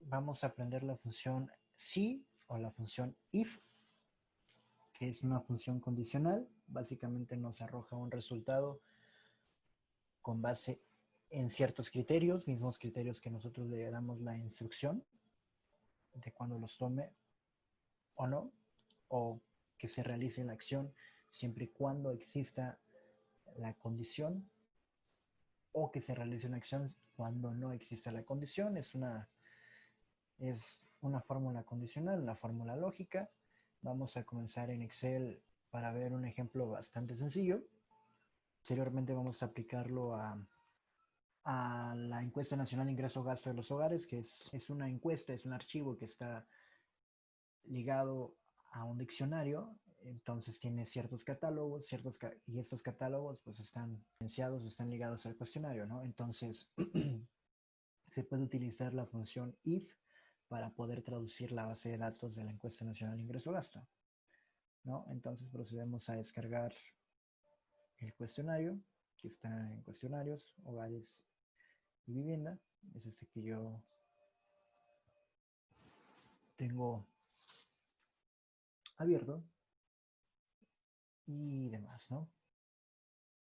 vamos a aprender la función si o la función if, que es una función condicional. Básicamente nos arroja un resultado con base en ciertos criterios, mismos criterios que nosotros le damos la instrucción de cuando los tome o no, o que se realice la acción siempre y cuando exista la condición, o que se realice una acción cuando no exista la condición. Es una fórmula condicional, una fórmula lógica. Vamos a comenzar en Excel para ver un ejemplo bastante sencillo. Posteriormente vamos a aplicarlo a la encuesta nacional de ingreso-gasto de los hogares, que es una encuesta, es un archivo que está ligado a un diccionario. Entonces tiene ciertos catálogos, y estos catálogos pues están diferenciados, están ligados al cuestionario, ¿no? Entonces se puede utilizar la función if para poder traducir la base de datos de la encuesta nacional de ingreso-gasto, ¿no? Entonces procedemos a descargar el cuestionario, que está en cuestionarios, hogares y vivienda. Es este que yo tengo abierto y demás, ¿no?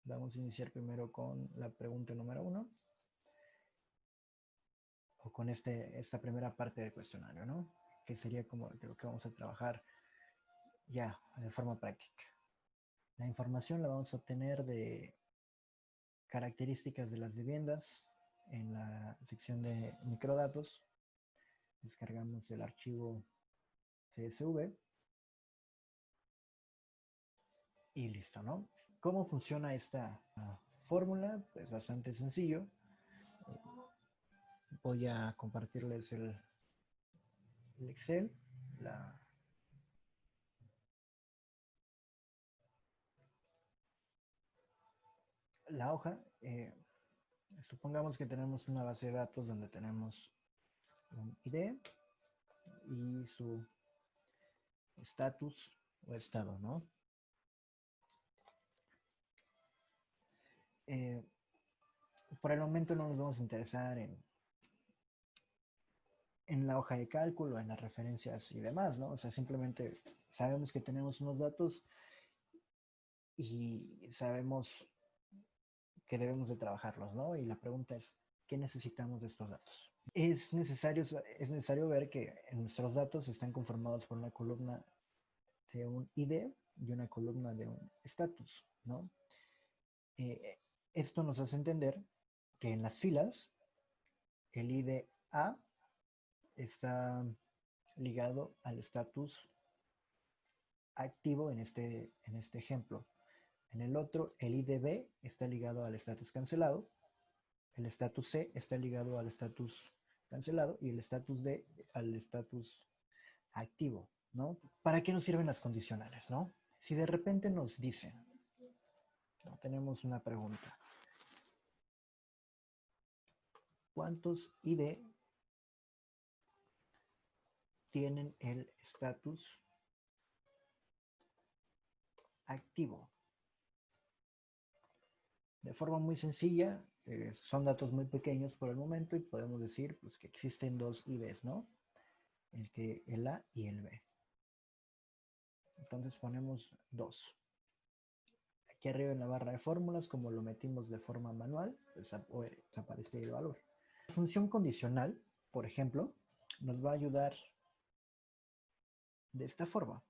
Vamos a iniciar primero con la pregunta número 1, o con esta primera parte del cuestionario, ¿no? Que sería como lo que vamos a trabajar ya de forma práctica. La información la vamos a obtener de características de las viviendas en la sección de microdatos. Descargamos el archivo CSV y listo, ¿no? ¿Cómo funciona esta fórmula? Pues bastante sencillo. Voy a compartirles el Excel, la, la hoja. Supongamos que tenemos una base de datos donde tenemos un ID y su estatus o estado, ¿no? Eh, por el momento no nos vamos a interesar en la hoja de cálculo, en las referencias y demás, ¿no? O sea, simplemente sabemos que tenemos unos datos y sabemos que debemos de trabajarlos, ¿no? Y la pregunta es, ¿qué necesitamos de estos datos? Es necesario ver que nuestros datos están conformados por una columna de un ID y una columna de un estatus, ¿no? Eh, Esto nos hace entender que en las filas el ID A está ligado al estatus activo en este ejemplo. En el otro, el ID B está ligado al estatus cancelado, el estatus C está ligado al estatus cancelado y el estatus D al estatus activo, ¿no? ¿Para qué nos sirven las condicionales, no? Si de repente nos dicen, ¿no? Tenemos una pregunta, ¿cuántos ID tienen el estatus activo? De forma muy sencilla, son datos muy pequeños por el momento y podemos decir pues, que existen dos IDs, ¿no? El A y el B. Entonces ponemos 2. Aquí arriba en la barra de fórmulas, como lo metimos de forma manual, pues aparece el valor. La función condicional, por ejemplo, nos va a ayudar de esta forma.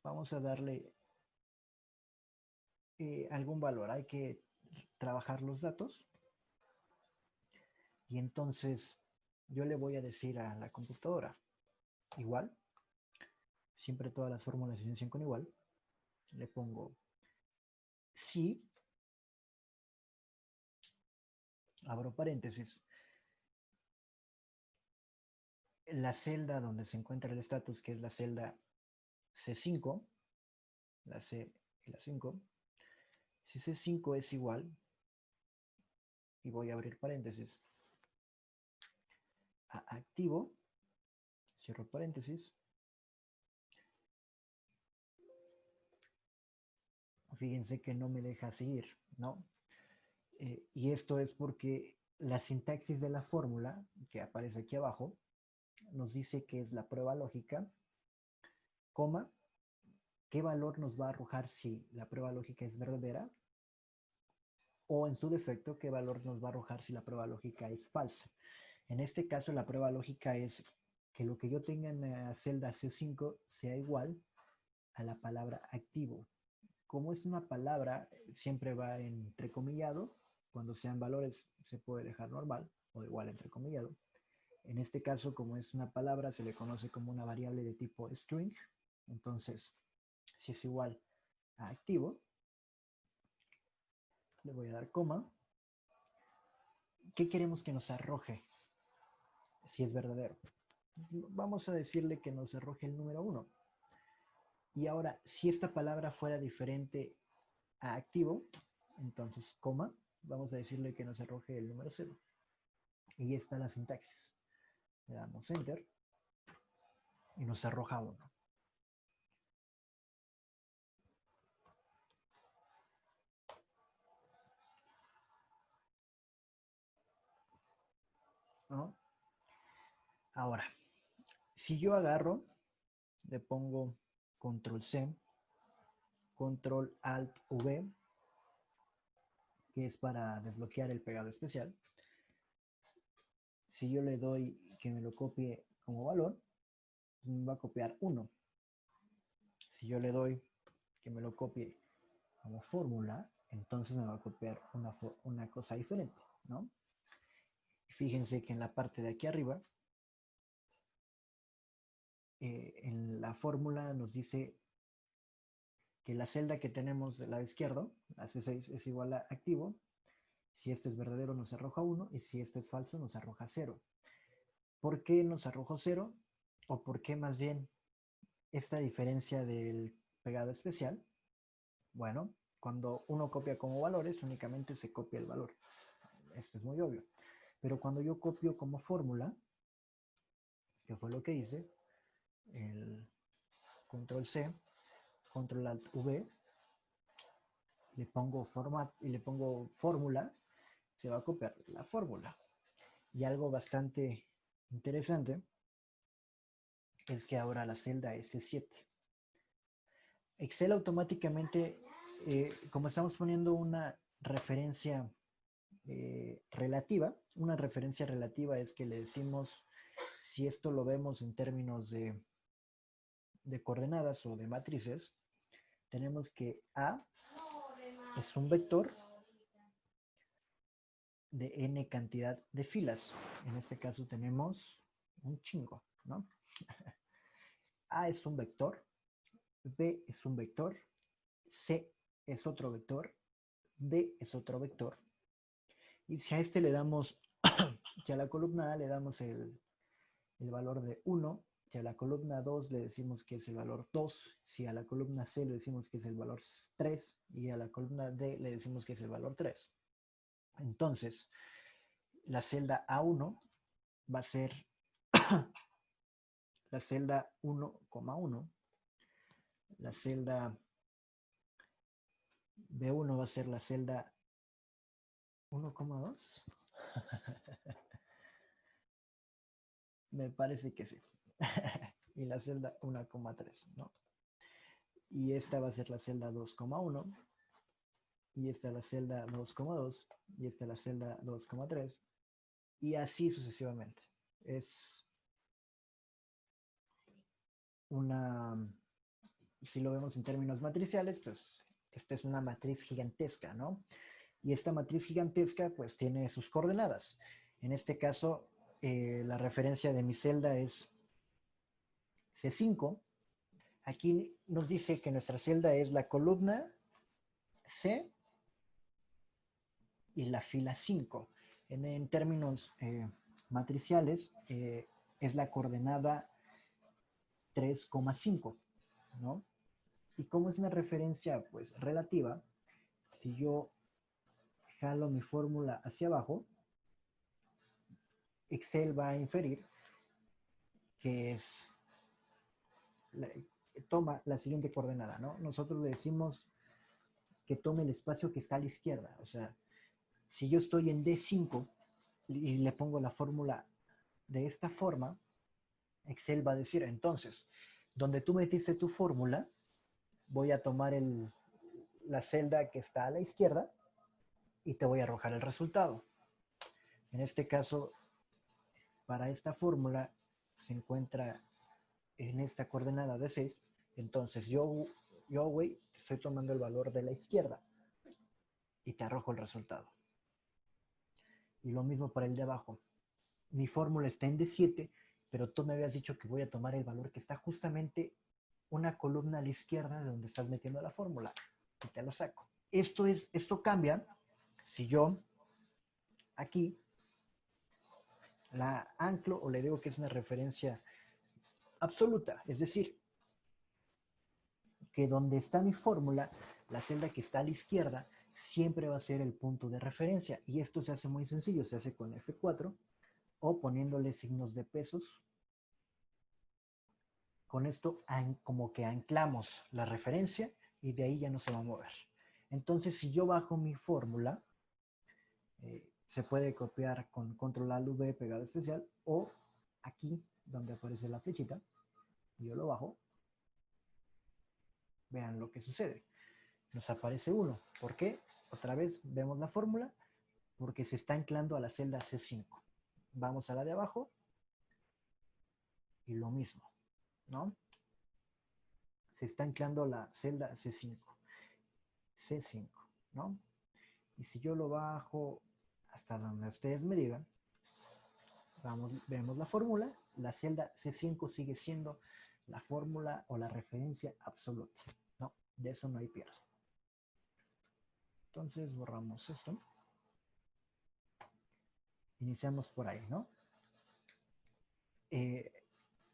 Vamos a darle algún valor. Hay que trabajar los datos y entonces yo le voy a decir a la computadora, igual, siempre todas las fórmulas se inician con igual, le pongo si, abro paréntesis, la celda donde se encuentra el estatus, que es la celda C5, la C y la 5, si C5 es igual, y voy a abrir paréntesis, a activo, cierro paréntesis, fíjense que no me deja seguir, ¿no? Y esto es porque La sintaxis de la fórmula que aparece aquí abajo nos dice que es la prueba lógica, coma, qué valor nos va a arrojar si la prueba lógica es verdadera, o en su defecto, qué valor nos va a arrojar si la prueba lógica es falsa. En este caso, la prueba lógica es que lo que yo tenga en la celda C5 sea igual a la palabra activo. Como es una palabra, siempre va entrecomillado. Cuando sean valores, se puede dejar normal o igual entrecomillado. En este caso, como es una palabra, se le conoce como una variable de tipo string. Entonces, si es igual a activo, le voy a dar coma. ¿Qué queremos que nos arroje si es verdadero? Vamos a decirle que nos arroje el número 1. Y ahora, si esta palabra fuera diferente a activo, entonces, coma, vamos a decirle que nos arroje el número 0. Y está la sintaxis. Le damos enter y nos arroja 1. ¿No? Ahora, si yo agarro, le pongo control C, control alt V, que es para desbloquear el pegado especial. Si yo le doy que me lo copie como valor, me va a copiar 1. Si yo le doy que me lo copie como fórmula, entonces me va a copiar una cosa diferente, ¿no? Fíjense que en la parte de aquí arriba, en la fórmula nos dice que la celda que tenemos del lado izquierdo, la C6, es igual a activo. Si esto es verdadero nos arroja 1 y si esto es falso nos arroja 0. ¿Por qué nos arrojó 0? ¿O por qué más bien esta diferencia del pegado especial? Bueno, cuando uno copia como valores únicamente se copia el valor. Esto es muy obvio. Pero cuando yo copio como fórmula, que fue lo que hice, el control C, control alt V, le pongo format y le pongo fórmula, se va a copiar la fórmula. Y algo bastante interesante es que ahora la celda S7. Excel automáticamente, como estamos poniendo una referencia relativa, una referencia relativa es que le decimos, si esto lo vemos en términos de coordenadas o de matrices, tenemos que A es un vector de n cantidad de filas. En este caso tenemos un chingo, ¿no? A es un vector, B es un vector, C es otro vector, D es otro vector. Y si a este le damos, si a la columna A le damos el valor de 1, si a la columna 2 le decimos que es el valor 2, si a la columna C le decimos que es el valor 3 y a la columna D le decimos que es el valor 3. Entonces, la celda A1 va a ser la celda 1,1, la celda B1 va a ser la celda 1,2. Me parece que sí. Y la celda 1,3, ¿no? Y esta va a ser la celda 2,1. Y esta es la celda 2,2. Y esta es la celda 2,3. Y así sucesivamente. Es una, si lo vemos en términos matriciales, pues esta es una matriz gigantesca, ¿no? Y esta matriz gigantesca pues tiene sus coordenadas. En este caso, la referencia de mi celda es C5. Aquí nos dice que nuestra celda es la columna C y la fila 5. En términos matriciales, es la coordenada 3,5, ¿no? Y como es una referencia pues relativa, si yo jalo mi fórmula hacia abajo, Excel va a inferir que es toma la siguiente coordenada, ¿no? Nosotros le decimos que tome el espacio que está a la izquierda. O sea, si yo estoy en D5 y le pongo la fórmula de esta forma, Excel va a decir, entonces, donde tú metiste tu fórmula, voy a tomar la celda que está a la izquierda y te voy a arrojar el resultado. En este caso, para esta fórmula se encuentra en esta coordenada de 6. Entonces güey, estoy tomando el valor de la izquierda y te arrojo el resultado. Y lo mismo para el de abajo. Mi fórmula está en D7, pero tú me habías dicho que voy a tomar el valor que está justamente una columna a la izquierda de donde estás metiendo la fórmula y te lo saco. Esto cambia si yo aquí la anclo o le digo que es una referencia absoluta, es decir, que donde está mi fórmula, la celda que está a la izquierda, siempre va a ser el punto de referencia. Y esto se hace muy sencillo, se hace con F4 o poniéndole signos de pesos. Con esto como que anclamos la referencia y de ahí ya no se va a mover. Entonces, si yo bajo mi fórmula, se puede copiar con control alt v pegado especial o aquí donde aparece la flechita, y yo lo bajo, vean lo que sucede. Nos aparece 1. ¿Por qué? Otra vez vemos la fórmula, porque se está anclando a la celda C5. Vamos a la de abajo y lo mismo, ¿no? Se está anclando la celda C5, ¿no? Y si yo lo bajo hasta donde ustedes me digan, vemos la fórmula, la celda C5 sigue siendo la fórmula o la referencia absoluta, ¿no? De eso no hay pierde. Entonces borramos esto. Iniciamos por ahí, ¿no?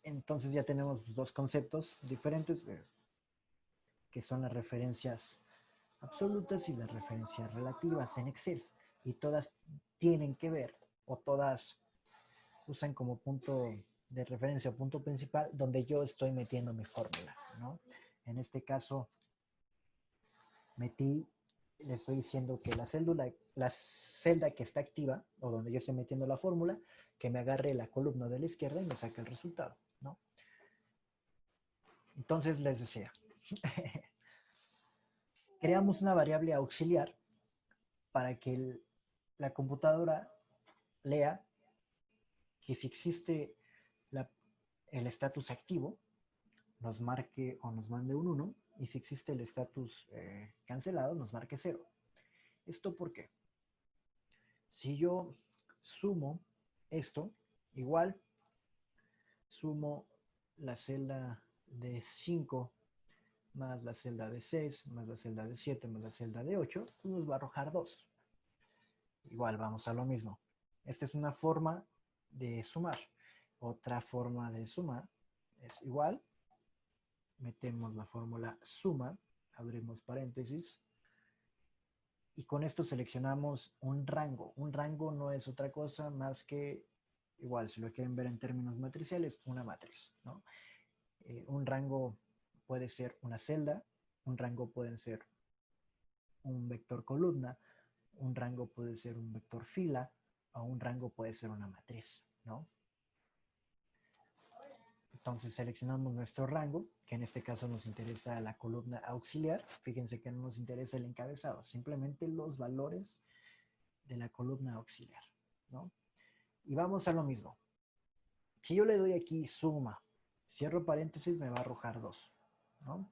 Entonces ya tenemos dos conceptos diferentes, que son las referencias absolutas y las referencias relativas en Excel. Y todas tienen que ver, o todas usan como punto de referencia o punto principal donde yo estoy metiendo mi fórmula, ¿no? En este caso, le estoy diciendo que la celda que está activa, o donde yo estoy metiendo la fórmula, que me agarre la columna de la izquierda y me saque el resultado, ¿no? Entonces les decía, creamos una variable auxiliar para que la computadora lea que si existe el estatus activo, nos marque o nos mande un 1, y si existe el estatus cancelado, nos marque 0. ¿Esto por qué? Si yo sumo esto, igual sumo la celda de 5 más la celda de 6, más la celda de 7, más la celda de 8, pues nos va a arrojar 2. Igual vamos a lo mismo. Esta es una forma de sumar. Otra forma de sumar es igual. Metemos la fórmula suma, abrimos paréntesis, y con esto seleccionamos un rango. Un rango no es otra cosa más que, igual, si lo quieren ver en términos matriciales, una matriz, ¿no? Un rango puede ser una celda, un rango puede ser un vector columna, un rango puede ser un vector fila, o un rango puede ser una matriz, ¿no? Entonces seleccionamos nuestro rango, que en este caso nos interesa la columna auxiliar. Fíjense que no nos interesa el encabezado, simplemente los valores de la columna auxiliar, ¿no? Y vamos a lo mismo. Si yo le doy aquí suma, cierro paréntesis, me va a arrojar 2, ¿no?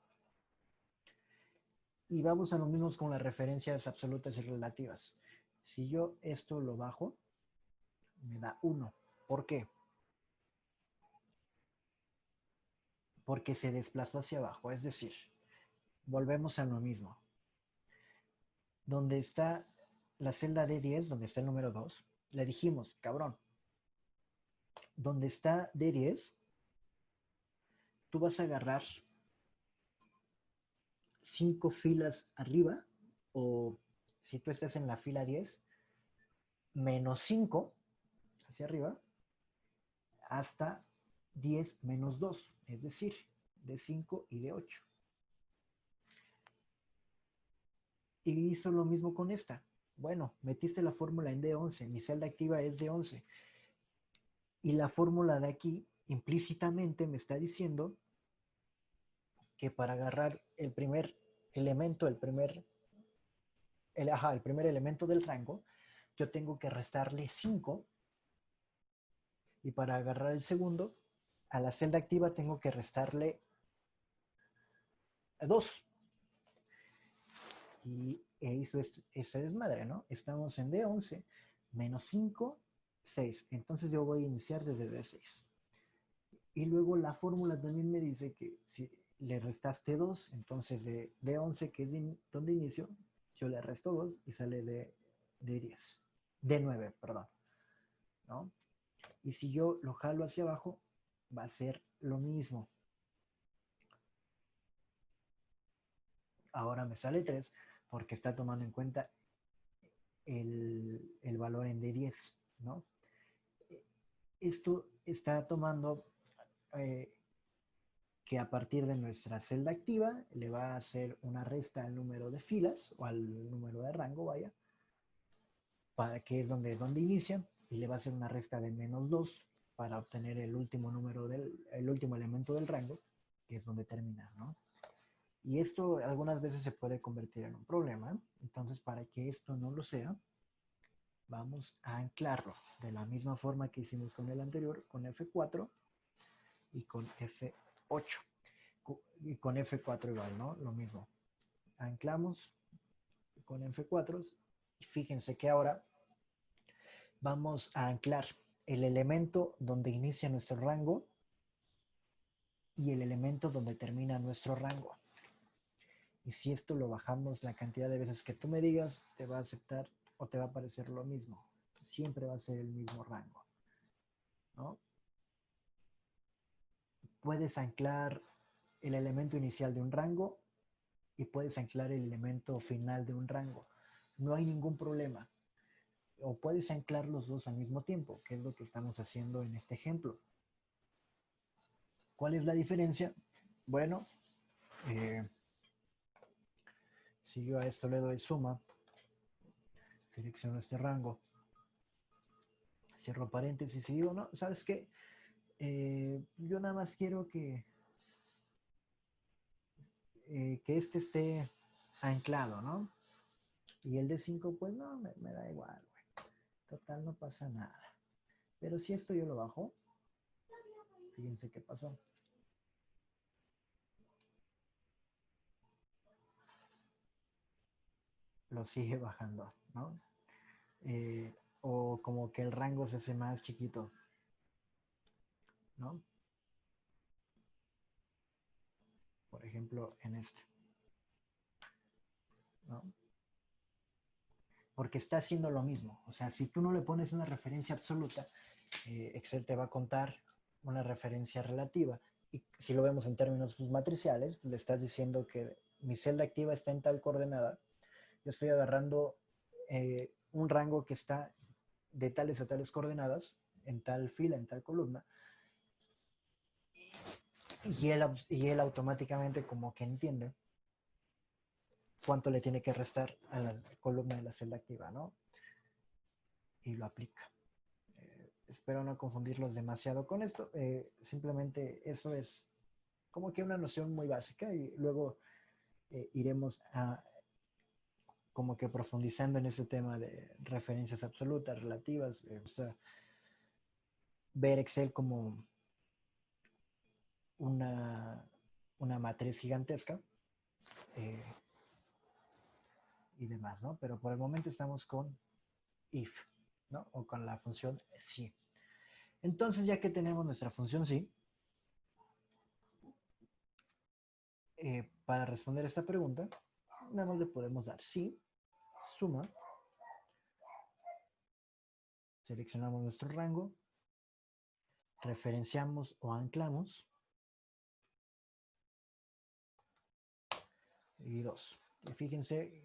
Y vamos a lo mismo con las referencias absolutas y relativas. Si yo esto lo bajo, me da 1. ¿Por qué? Porque se desplazó hacia abajo. Es decir, volvemos a lo mismo. Donde está la celda D10, donde está el número 2, le dijimos, cabrón, donde está D10, tú vas a agarrar 5 filas arriba, o si tú estás en la fila 10, menos 5 hacia arriba, hasta 10 menos 2, es decir, de 5 y de 8. Y hizo lo mismo con esta. Bueno, metiste la fórmula en D11, mi celda activa es D11. Y la fórmula de aquí implícitamente me está diciendo que para agarrar el primer elemento, el primer elemento del rango, yo tengo que restarle 5 y para agarrar el segundo, a la celda activa tengo que restarle 2. Y eso es esa desmadre, ¿no? Estamos en D11 menos 5, 6. Entonces yo voy a iniciar desde D6. Y luego la fórmula también me dice que si le restaste 2, entonces de D11, que es donde inicio, yo le resto 2 y sale de 10. De 9, perdón. ¿No? Y si yo lo jalo hacia abajo, va a ser lo mismo. Ahora me sale 3 porque está tomando en cuenta el valor en D10, ¿no? Esto está tomando eh, que a partir de nuestra celda activa le va a hacer una resta al número de filas o al número de rango, vaya, para que es donde inicia, y le va a hacer una resta de menos 2 para obtener el último el último elemento del rango, que es donde termina, ¿no? Y esto algunas veces se puede convertir en un problema. Entonces, para que esto no lo sea, vamos a anclarlo de la misma forma que hicimos con el anterior, con F4 y con F8. Y con F4 igual, ¿no? Lo mismo. Anclamos con F4 y fíjense que ahora vamos a anclar el elemento donde inicia nuestro rango y el elemento donde termina nuestro rango. Y si esto lo bajamos la cantidad de veces que tú me digas, te va a aceptar o te va a parecer lo mismo. Siempre va a ser el mismo rango, ¿no? Puedes anclar el elemento inicial de un rango y puedes anclar el elemento final de un rango. No hay ningún problema. O puedes anclar los dos al mismo tiempo, que es lo que estamos haciendo en este ejemplo. ¿Cuál es la diferencia? Bueno, si yo a esto le doy suma, selecciono este rango, cierro paréntesis y digo, no, ¿sabes qué? Yo nada más quiero que este esté anclado, ¿no? Y el de 5, pues no, me da igual, güey. Total, no pasa nada. Pero si esto yo lo bajo, fíjense qué pasó. Lo sigue bajando, ¿no? O como que el rango se hace más chiquito, ¿no? Por ejemplo, en este, ¿no? Porque está haciendo lo mismo. O sea, si tú no le pones una referencia absoluta, Excel te va a contar una referencia relativa. Y si lo vemos en términos pues, matriciales, pues, le estás diciendo que mi celda activa está en tal coordenada. Yo estoy agarrando un rango que está de tales a tales coordenadas, en tal fila, en tal columna, y él automáticamente como que entiende cuánto le tiene que restar a la columna de la celda activa, ¿no? Y lo aplica. Espero no confundirlos demasiado con esto. Simplemente eso es como que una noción muy básica y luego iremos como que profundizando en ese tema de referencias absolutas, relativas, o sea, ver Excel como una, una matriz gigantesca eh, y demás, ¿no? Pero por el momento estamos con if, ¿no? O con la función si. Entonces, ya que tenemos nuestra función si, para responder esta pregunta, nada más le podemos dar si, suma, seleccionamos nuestro rango, referenciamos o anclamos, y 2. Y fíjense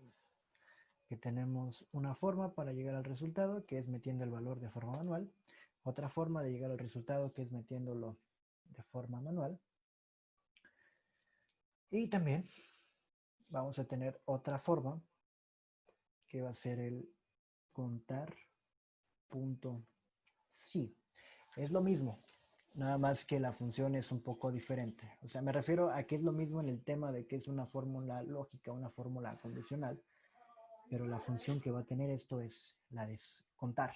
que tenemos una forma para llegar al resultado, que es metiendo el valor de forma manual, otra forma de llegar al resultado, que es metiéndolo de forma manual, y también vamos a tener otra forma, que va a ser el contar punto sí. Es lo mismo, nada más que la función es un poco diferente. O sea, me refiero a que es lo mismo en el tema de que es una fórmula lógica, una fórmula condicional, pero la función que va a tener esto es la de contar,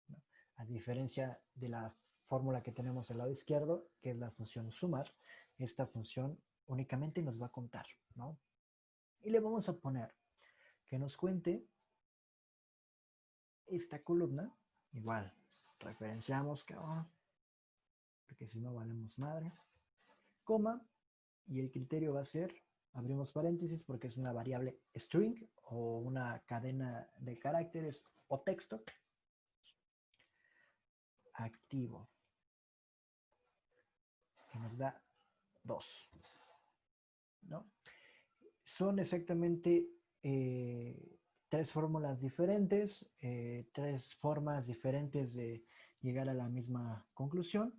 ¿no? A diferencia de la fórmula que tenemos del lado izquierdo, que es la función sumar, esta función únicamente nos va a contar, ¿no? Y le vamos a poner que nos cuente esta columna, igual, referenciamos que, porque si no valemos madre, coma, y el criterio va a ser, abrimos paréntesis porque es una variable string o una cadena de caracteres o texto activo, que nos da 2, ¿no? Son exactamente tres fórmulas diferentes, tres formas diferentes de llegar a la misma conclusión,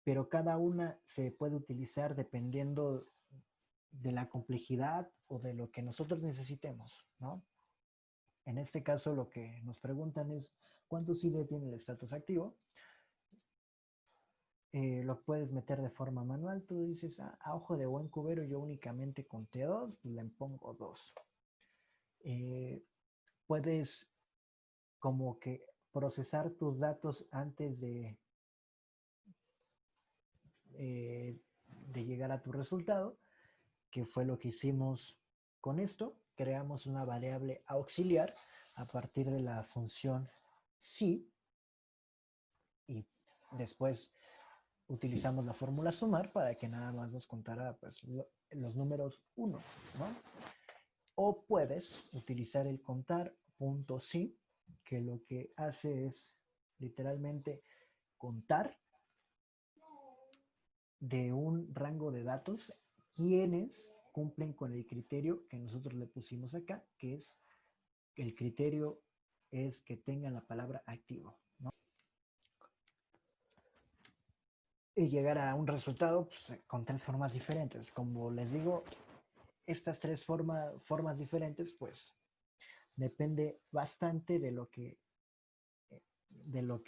pero cada una se puede utilizar dependiendo de la complejidad o de lo que nosotros necesitemos, ¿no? En este caso lo que nos preguntan es cuántos ID tiene el estatus activo. Lo puedes meter de forma manual. Tú dices, a ojo de buen cubero yo únicamente conté 2, pues le pongo 2. Puedes como que procesar tus datos antes de llegar a tu resultado, que fue lo que hicimos con esto. Creamos una variable auxiliar a partir de la función si y después utilizamos la fórmula sumar para que nada más nos contara pues, los números 1, ¿no? O puedes utilizar el contar punto sí, que lo que hace es literalmente contar de un rango de datos quienes cumplen con el criterio que nosotros le pusimos acá, que es el criterio es que tengan la palabra activo, ¿no? Y llegar a un resultado pues, con tres formas diferentes. Como les digo, estas tres formas diferentes, pues depende bastante de lo que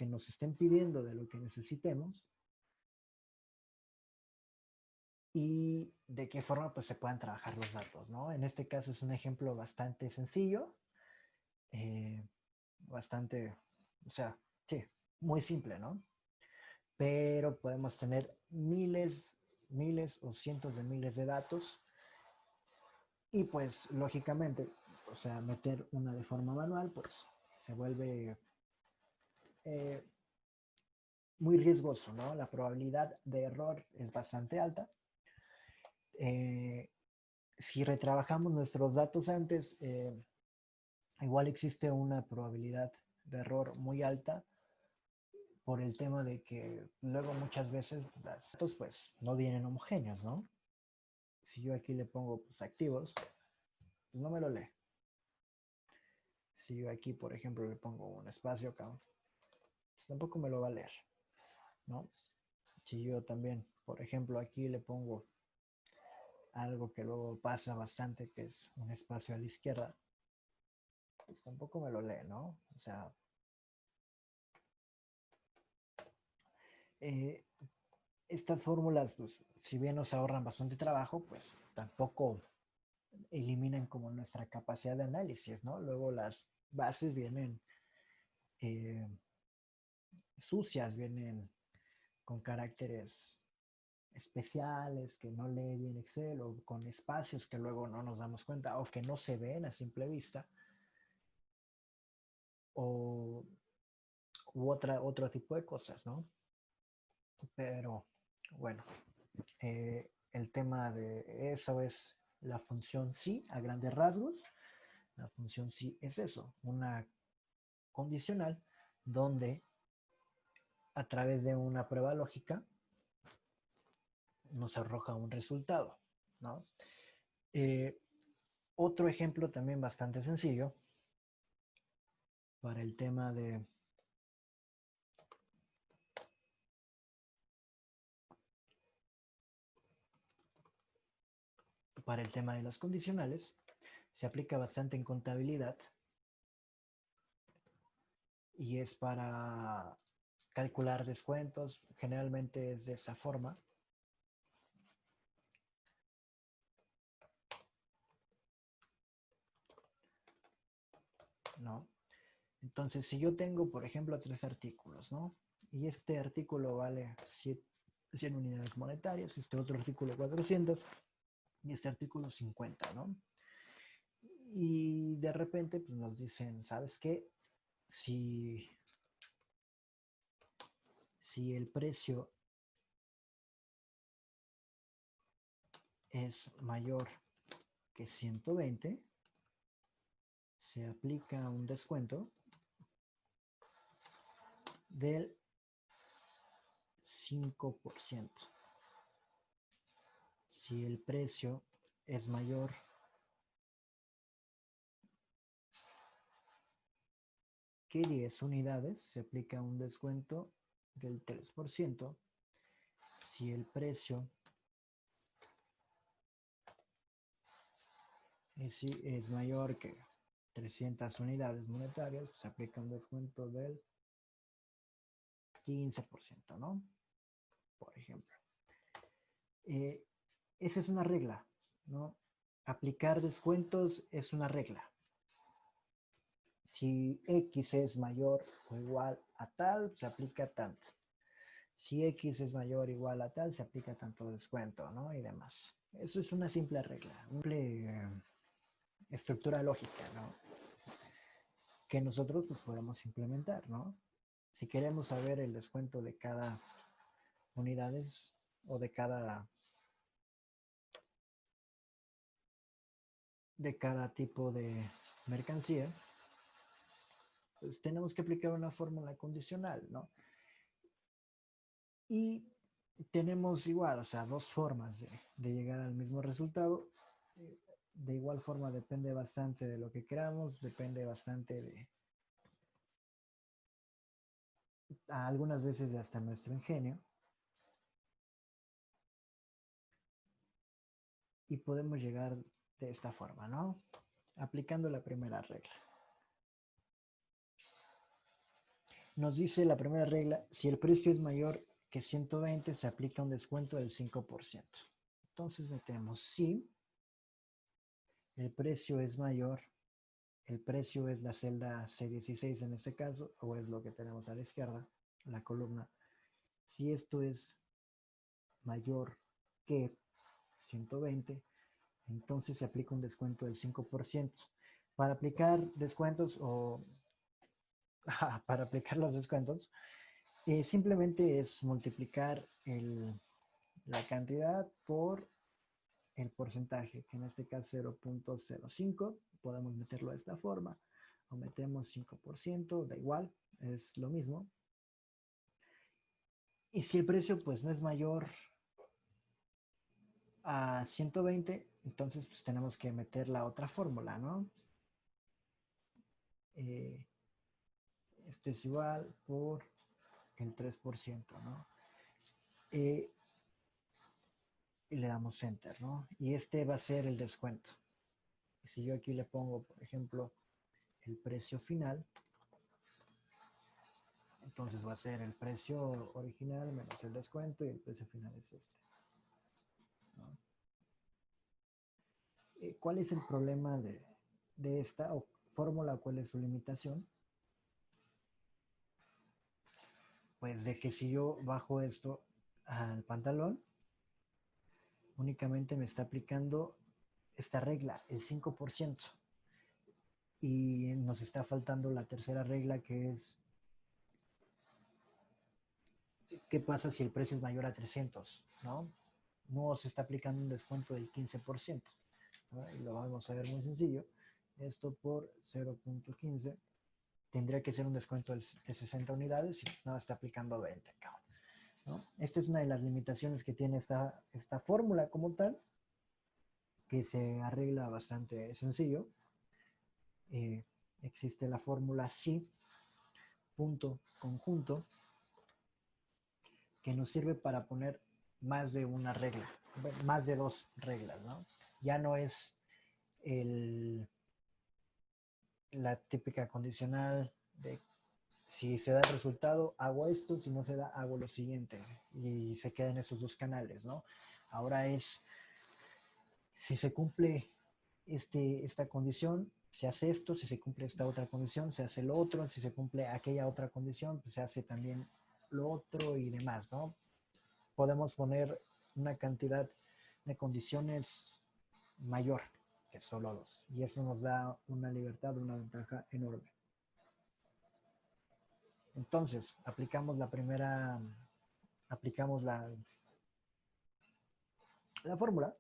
nos estén pidiendo, de lo que necesitemos y de qué forma pues se puedan trabajar los datos, ¿no? En este caso es un ejemplo bastante sencillo, eh, bastante, o sea, sí, muy simple, ¿no? Pero podemos tener miles o cientos de miles de datos y pues lógicamente, o sea, meter una de forma manual, pues se vuelve eh, muy riesgoso, ¿no? La probabilidad de error es bastante alta. Eh, si retrabajamos nuestros datos antes, igual existe una probabilidad de error muy alta por el tema de que luego muchas veces los datos pues no vienen homogéneos, ¿no? Si yo aquí le pongo pues, activos, pues no me lo lee. Si yo aquí, por ejemplo, le pongo un espacio acá, pues tampoco me lo va a leer, ¿no? Si yo también, por ejemplo, aquí le pongo algo que luego pasa bastante, que es un espacio a la izquierda, pues tampoco me lo lee, ¿no? O sea, eh, estas fórmulas, pues, si bien nos ahorran bastante trabajo, pues tampoco eliminan como nuestra capacidad de análisis, ¿no? Luego las bases vienen eh, sucias, vienen con caracteres especiales que no lee bien Excel o con espacios que luego no nos damos cuenta o que no se ven a simple vista o otro tipo de cosas, ¿no? Pero bueno, el tema de eso es la función sí a grandes rasgos. La función sí es eso, una condicional donde a través de una prueba lógica nos arroja un resultado, ¿no? Eh, Otro ejemplo también bastante sencillo para el tema de los condicionales, se aplica bastante en contabilidad, y es para calcular descuentos. Generalmente es de esa forma. ¿No? Entonces, si yo tengo, por ejemplo, 3 artículos, ¿no? Y este artículo vale 100 unidades monetarias, este otro artículo 400 y este artículo 50, ¿no? Y de repente pues, nos dicen, ¿sabes qué? Si el precio es mayor que 120, se aplica un descuento del 5%. Si el precio es mayor que 10 unidades, se aplica un descuento del 3%. Si el precio es mayor que 300 unidades monetarias, se aplica un descuento del 15%, ¿no? Por ejemplo. Esa es una regla, ¿no? Aplicar descuentos es una regla. Si X es mayor o igual a tal, se aplica tanto. Si X es mayor o igual a tal, se aplica tanto descuento, ¿no? Y demás. Eso es una simple regla, una simple estructura lógica, ¿no? Que nosotros pues podemos implementar, ¿no? Si queremos saber el descuento de cada unidades o de cada tipo de mercancía, pues tenemos que aplicar una fórmula condicional, ¿no? Y tenemos igual, o sea, dos formas de llegar al mismo resultado. De igual forma depende bastante de lo que queramos, depende bastante de algunas veces de hasta nuestro ingenio. Y podemos llegar de esta forma, ¿no? Aplicando la primera regla. Nos dice la primera regla, si el precio es mayor que 120, se aplica un descuento del 5%. Entonces metemos si el precio es mayor, el precio es la celda C16 en este caso, o es lo que tenemos a la izquierda, la columna. Si esto es mayor que 120, entonces se aplica un descuento del 5%. Para aplicar descuentos o para aplicar los descuentos, simplemente es multiplicar la cantidad por el porcentaje, que en este caso 0.05, podemos meterlo de esta forma, o metemos 5%, da igual, es lo mismo. Y si el precio pues no es mayor a 120, entonces pues tenemos que meter la otra fórmula, ¿no? Eh, esto es igual por el 3%, ¿no? Y le damos enter, ¿no? Y este va a ser el descuento. Si yo aquí le pongo, por ejemplo, el precio final, entonces va a ser el precio original menos el descuento y el precio final es este, ¿no? ¿Cuál es el problema de esta fórmula? ¿Cuál es su limitación? Pues de que si yo bajo esto al pantalón, únicamente me está aplicando esta regla, el 5%. Y nos está faltando la tercera regla, que es ¿qué pasa si el precio es mayor a 300? ¿No? No se está aplicando un descuento del 15%, ¿no? Y lo vamos a ver muy sencillo. Esto por 0.15 tendría que ser un descuento de 60 unidades y no está aplicando 20, ¿no? Esta es una de las limitaciones que tiene esta fórmula como tal, que se arregla bastante sencillo. Existe la fórmula si punto conjunto, que nos sirve para poner más de una regla, más de dos reglas, ¿no? Ya no es la típica condicional de Si se da el resultado, hago esto, si no se da, hago lo siguiente. Y se quedan esos dos canales, ¿no? Ahora es, si se cumple esta condición, se hace esto, si se cumple esta otra condición, se hace lo otro, si se cumple aquella otra condición, pues se hace también lo otro y demás, ¿no? Podemos poner una cantidad de condiciones mayor que solo dos. Y eso nos da una libertad, una ventaja enorme. Entonces, aplicamos la fórmula,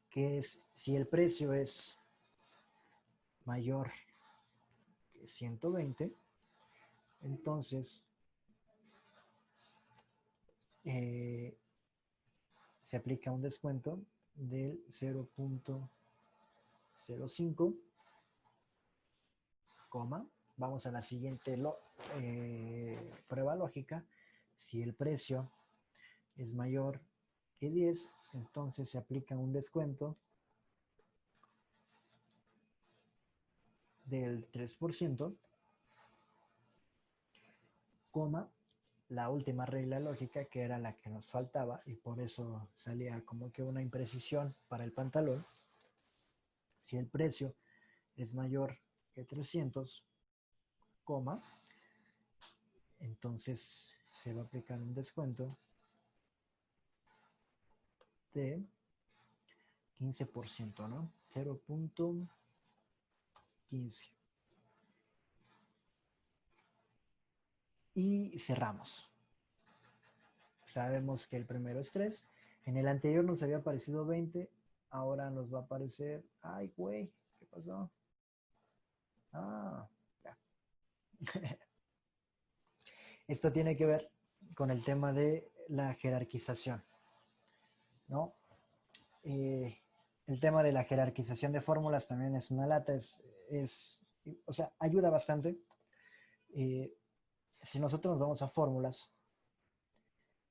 que es si el precio es mayor que 120, entonces eh, se aplica un descuento del 0.05, vamos a la siguiente prueba lógica. Si el precio es mayor que 10, entonces se aplica un descuento del 3%, la última regla lógica, que era la que nos faltaba, y por eso salía como que una imprecisión para el pantalón. Si el precio es mayor que 300, entonces se va a aplicar un descuento de 15%, ¿no? 0.15. Y cerramos. Sabemos que el primero es 3. En el anterior nos había aparecido 20. Ahora nos va a aparecer... ¡Ay, güey! ¿Qué pasó? Ah, ya. Esto tiene que ver con el tema de la jerarquización, ¿no? El tema de la jerarquización de fórmulas también es una lata, o sea, ayuda bastante. Eh, si nosotros nos vamos a fórmulas,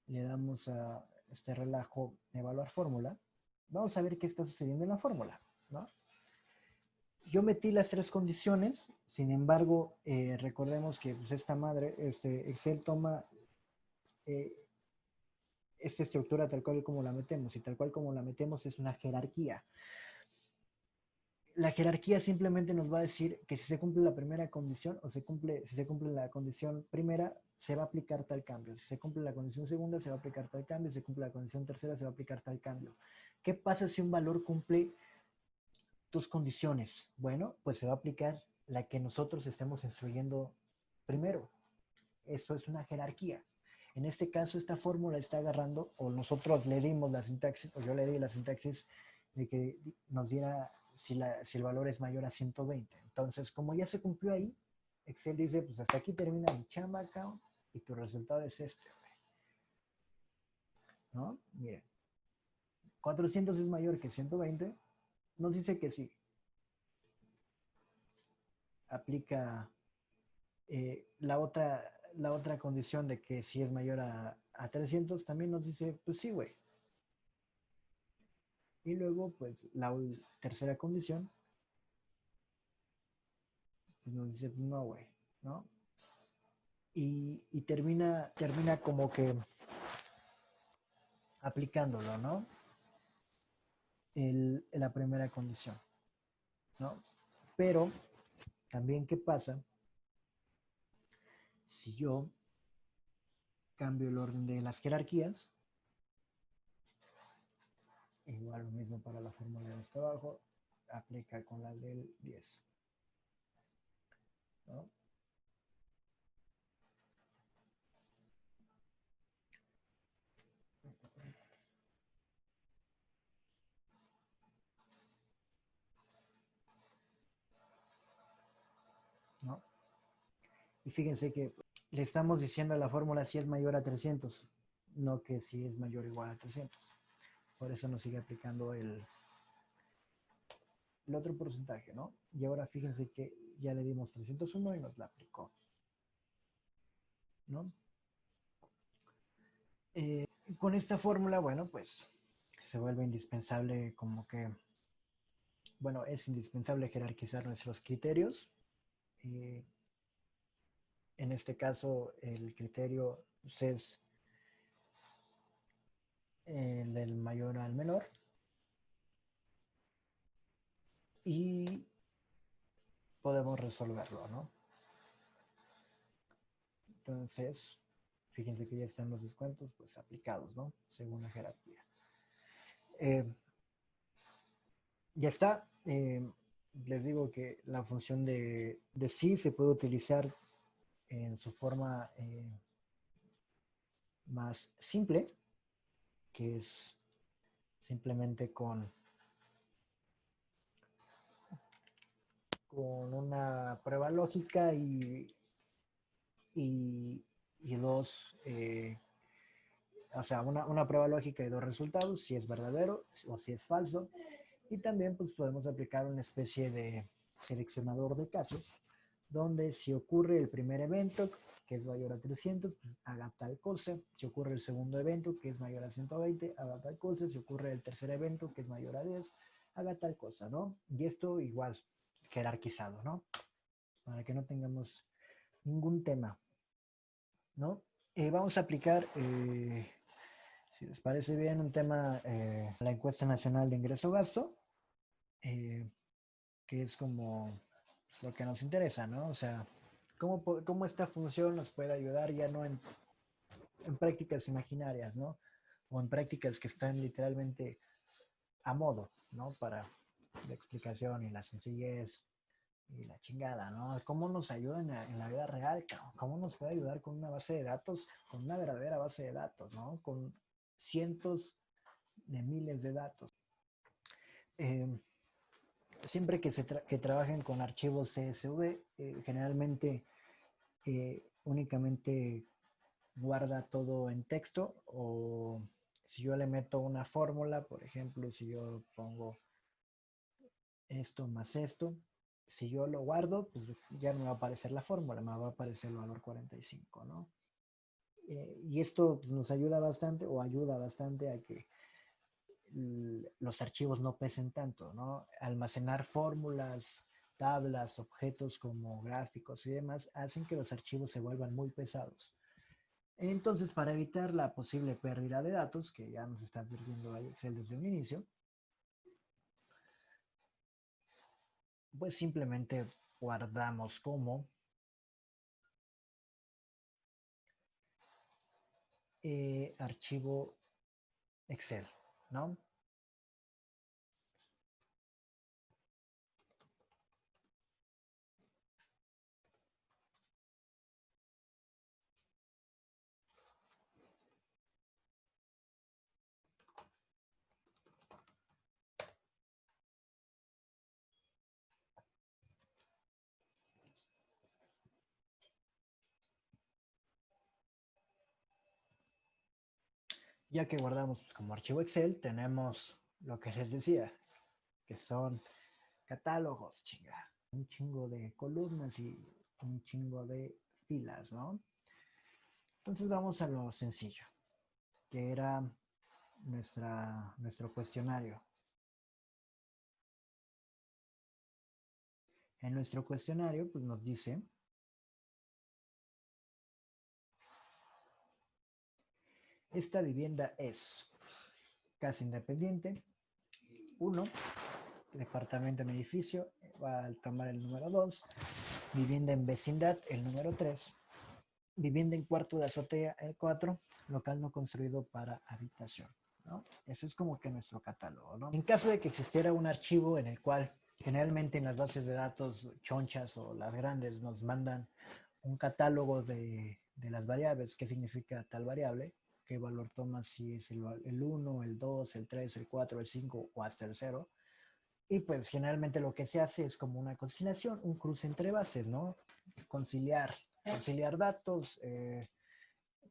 le damos a este relajo evaluar fórmula, vamos a ver qué está sucediendo en la fórmula, ¿no? Yo metí las tres condiciones, sin embargo, recordemos que pues, esta madre, Excel toma eh, esta estructura tal cual como la metemos, y tal cual como la metemos es una jerarquía. La jerarquía simplemente nos va a decir que si se cumple la primera condición o si se cumple la condición primera, se va a aplicar tal cambio. Si se cumple la condición segunda, se va a aplicar tal cambio. Si se cumple la condición tercera, se va a aplicar tal cambio. ¿Qué pasa si un valor cumple tus condiciones? Bueno, pues se va a aplicar la que nosotros estemos instruyendo primero. Eso es una jerarquía. En este caso, esta fórmula está agarrando, o nosotros le dimos la sintaxis, o yo le di la sintaxis de que nos diera si el valor es mayor a 120. Entonces, como ya se cumplió ahí, Excel dice, pues hasta aquí termina mi chamba, account, y tu resultado es este, ¿no? Miren, 400 es mayor que 120, nos dice que sí. Aplica la otra condición de que si es mayor a 300, también nos dice, pues sí, güey. Y luego, pues, la tercera condición, pues nos dice, no, güey, ¿no? Y termina como que aplicándolo, ¿no? La primera condición, ¿no? Pero, también, ¿qué pasa si yo cambio el orden de las jerarquías? Igual lo mismo para la fórmula de este abajo, aplica con la del 10, ¿no? ¿No? Y fíjense que le estamos diciendo a la fórmula si es mayor a 300, no que si es mayor o igual a 300. Por eso nos sigue aplicando el otro porcentaje, ¿no? Y ahora fíjense que ya le dimos 301 y nos la aplicó, ¿no? Con esta fórmula, bueno, pues se vuelve indispensable como que, bueno, es indispensable jerarquizar nuestros criterios. Eh, En este caso, el criterio pues, es del mayor al menor. Y podemos resolverlo, ¿no? Entonces, fíjense que ya están los descuentos pues aplicados, ¿no? Según la jerarquía. Eh, ya está. Les digo que la función de sí se puede utilizar en su forma más simple, que es simplemente con una prueba lógica y, y dos, o sea, una prueba lógica y dos resultados, si es verdadero o si es falso. Y también pues podemos aplicar una especie de seleccionador de casos, donde si ocurre el primer evento, que es mayor a 300, pues haga tal cosa. Si ocurre el segundo evento, que es mayor a 120, haga tal cosa. Si ocurre el tercer evento, que es mayor a 10, haga tal cosa, ¿no? Y esto igual, jerarquizado, ¿no? Para que no tengamos ningún tema, ¿no? Vamos a aplicar, si les parece bien, un tema, la encuesta nacional de ingreso-gasto, eh, que es como lo que nos interesa, ¿no? O sea, cómo esta función nos puede ayudar ya no en prácticas imaginarias, ¿no? O en prácticas que están literalmente a modo, ¿no? Para la explicación y la sencillez y la chingada, ¿no? ¿Cómo nos ayuda en la vida real, cabrón? ¿Cómo nos puede ayudar con una base de datos, con una verdadera base de datos, ¿no? Con cientos de miles de datos. Eh, Siempre que trabajen con archivos CSV, generalmente únicamente guarda todo en texto, o si yo le meto una fórmula, por ejemplo, si yo pongo esto más esto, si yo lo guardo, pues ya no me va a aparecer la fórmula, me va a aparecer el valor 45, ¿no? Y esto pues, nos ayuda bastante o ayuda bastante a que los archivos no pesen tanto, ¿no? Almacenar fórmulas, tablas, objetos como gráficos y demás hacen que los archivos se vuelvan muy pesados. Entonces, para evitar la posible pérdida de datos, que ya nos está advirtiendo Excel desde un inicio, pues simplemente guardamos como archivo Excel, ¿no? Ya que guardamos como archivo Excel, tenemos lo que les decía, que son catálogos, chinga, un chingo de columnas y un chingo de filas, ¿no? Entonces vamos a lo sencillo, que era nuestro cuestionario. En nuestro cuestionario, pues nos dice, esta vivienda es casa independiente, 1, departamento en edificio, va a tomar el número 2, vivienda en vecindad, el número 3, vivienda en cuarto de azotea, el 4, local no construido para habitación, ¿no? Ese es como que nuestro catálogo, ¿no? En caso de que existiera un archivo en el cual generalmente en las bases de datos chonchas o las grandes nos mandan un catálogo de las variables, qué significa tal variable, qué valor toma, si es el 1, el 2, el 3, el 4, el 5 o hasta el 0. Y pues generalmente lo que se hace es como una conciliación, un cruce entre bases, ¿no? Conciliar datos,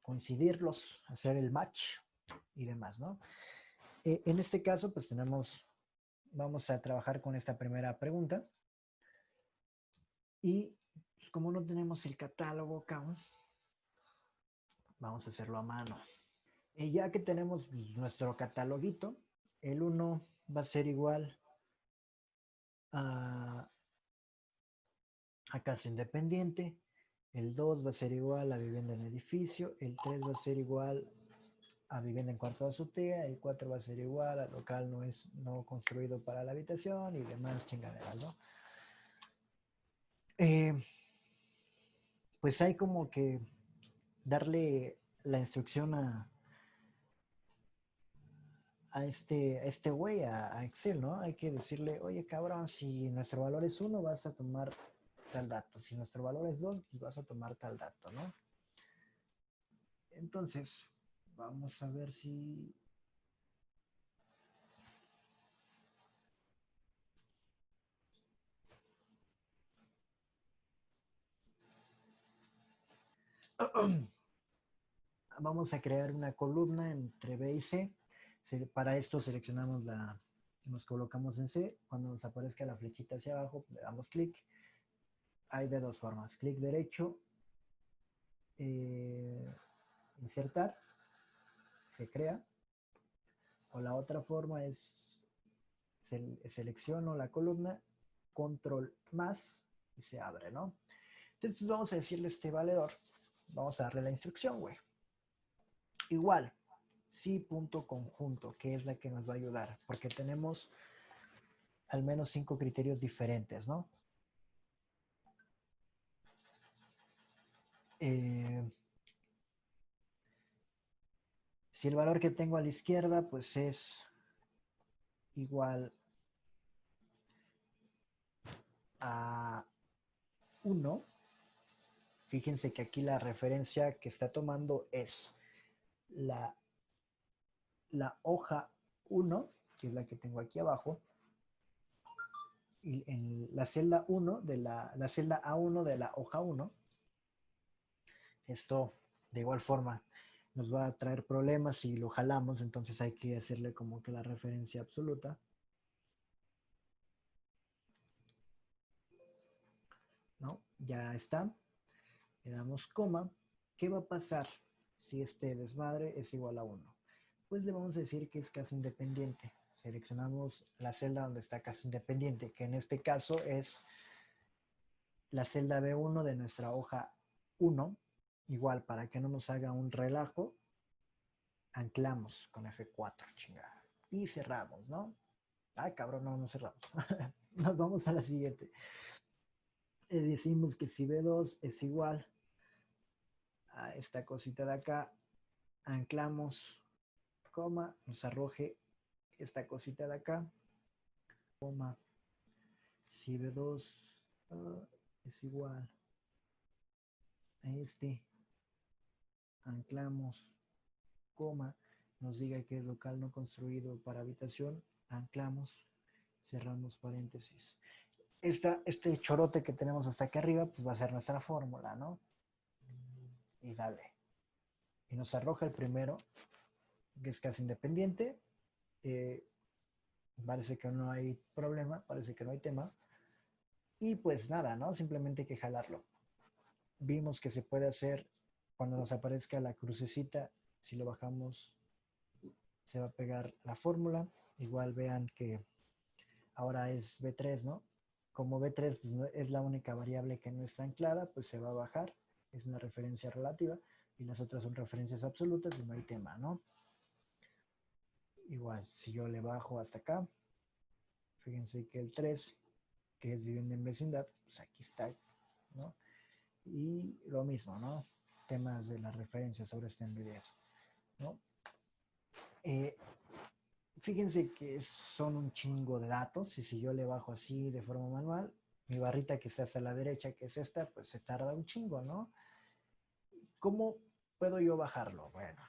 coincidirlos, hacer el match y demás, ¿no? En este caso, pues vamos a trabajar con esta primera pregunta. Y pues, como no tenemos el catálogo acá, vamos a hacerlo a mano. Y ya que tenemos pues, nuestro cataloguito, el 1 va a ser igual a casa independiente, el 2 va a ser igual a vivienda en edificio, el 3 va a ser igual a vivienda en cuarto de azotea, el 4 va a ser igual a local no construido para la habitación y demás chingaderas, ¿no? Eh, pues hay como que darle la instrucción a este güey, a Excel, ¿no? Hay que decirle, oye, cabrón, si nuestro valor es 1, vas a tomar tal dato. Si nuestro valor es 2, pues vas a tomar tal dato, ¿no? Entonces, vamos a ver si... Vamos a crear una columna entre B y C. Para esto seleccionamos nos colocamos en C. Cuando nos aparezca la flechita hacia abajo, le damos clic. Hay de dos formas. Clic derecho, insertar, se crea. O la otra forma es selecciono la columna, control más y se abre, ¿no? Entonces pues vamos a decirle a este valedor, vamos a darle la instrucción, güey. Igual, sí.conjunto, que es la que nos va a ayudar, porque tenemos al menos 5 criterios diferentes, ¿no? Si el valor que tengo a la izquierda, pues es igual a 1, fíjense que aquí la referencia que está tomando es la, la hoja 1, que es la que tengo aquí abajo, y en la celda 1 de la celda A1 de la hoja 1. Esto de igual forma nos va a traer problemas si lo jalamos, entonces hay que hacerle como que la referencia absoluta, ¿no? Ya está, le damos coma. ¿Qué va a pasar si este desmadre es igual a 1? Pues le vamos a decir que es casa independiente. Seleccionamos la celda donde está casa independiente, que en este caso es la celda B1 de nuestra hoja 1. Igual, para que no nos haga un relajo, anclamos con F4, chingada. Y cerramos, ¿no? Ah, cabrón, no cerramos. Nos vamos a la siguiente. Decimos que si B2 es igual a esta cosita de acá, anclamos, coma, nos arroje esta cosita de acá, coma, si B2 es igual a este, anclamos, coma, nos diga que es local no construido para habitación, anclamos, cerramos paréntesis. Este chorote que tenemos hasta aquí arriba, pues va a ser nuestra fórmula, ¿no? Y dale. Y nos arroja el primero, que es casi independiente. Eh, Parece que no hay problema, parece que no hay tema. Y pues nada, ¿no? Simplemente hay que jalarlo. Vimos que se puede hacer cuando nos aparezca la crucecita, si lo bajamos se va a pegar la fórmula. Igual vean que ahora es B3, ¿no? Como B3 pues, no, es la única variable que no está anclada, pues se va a bajar. Es una referencia relativa y las otras son referencias absolutas y no hay tema, ¿no? Igual, si yo le bajo hasta acá, fíjense que el 3, que es vivienda en vecindad, pues aquí está, ¿no? Y lo mismo, ¿no? Temas de las referencias sobre este MVDs, ¿no? Eh, Fíjense que son un chingo de datos y si yo le bajo así de forma manual, mi barrita que está hasta la derecha, que es esta, pues se tarda un chingo, ¿no? ¿Cómo puedo yo bajarlo? Bueno,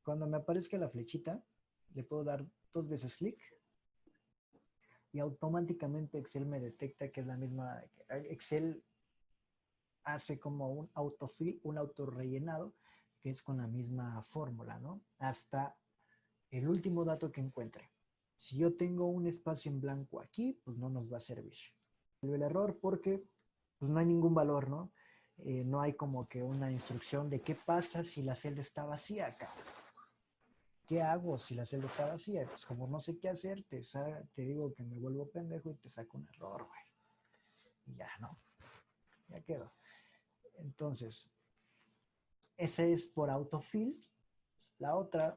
cuando me aparezca la flechita, le puedo dar 2 veces clic y automáticamente Excel me detecta que es la misma. Excel hace como un autofill, un autorrellenado, que es con la misma fórmula, ¿no? Hasta el último dato que encuentre. Si yo tengo un espacio en blanco aquí, pues no nos va a servir. El error porque pues no hay ningún valor, ¿no? No hay como que una instrucción de qué pasa si la celda está vacía acá. ¿Qué hago si la celda está vacía? Pues como no sé qué hacer, te digo que me vuelvo pendejo y te saco un error, güey. Y ya, ¿no? Ya quedó. Entonces, ese es por autofill. La otra,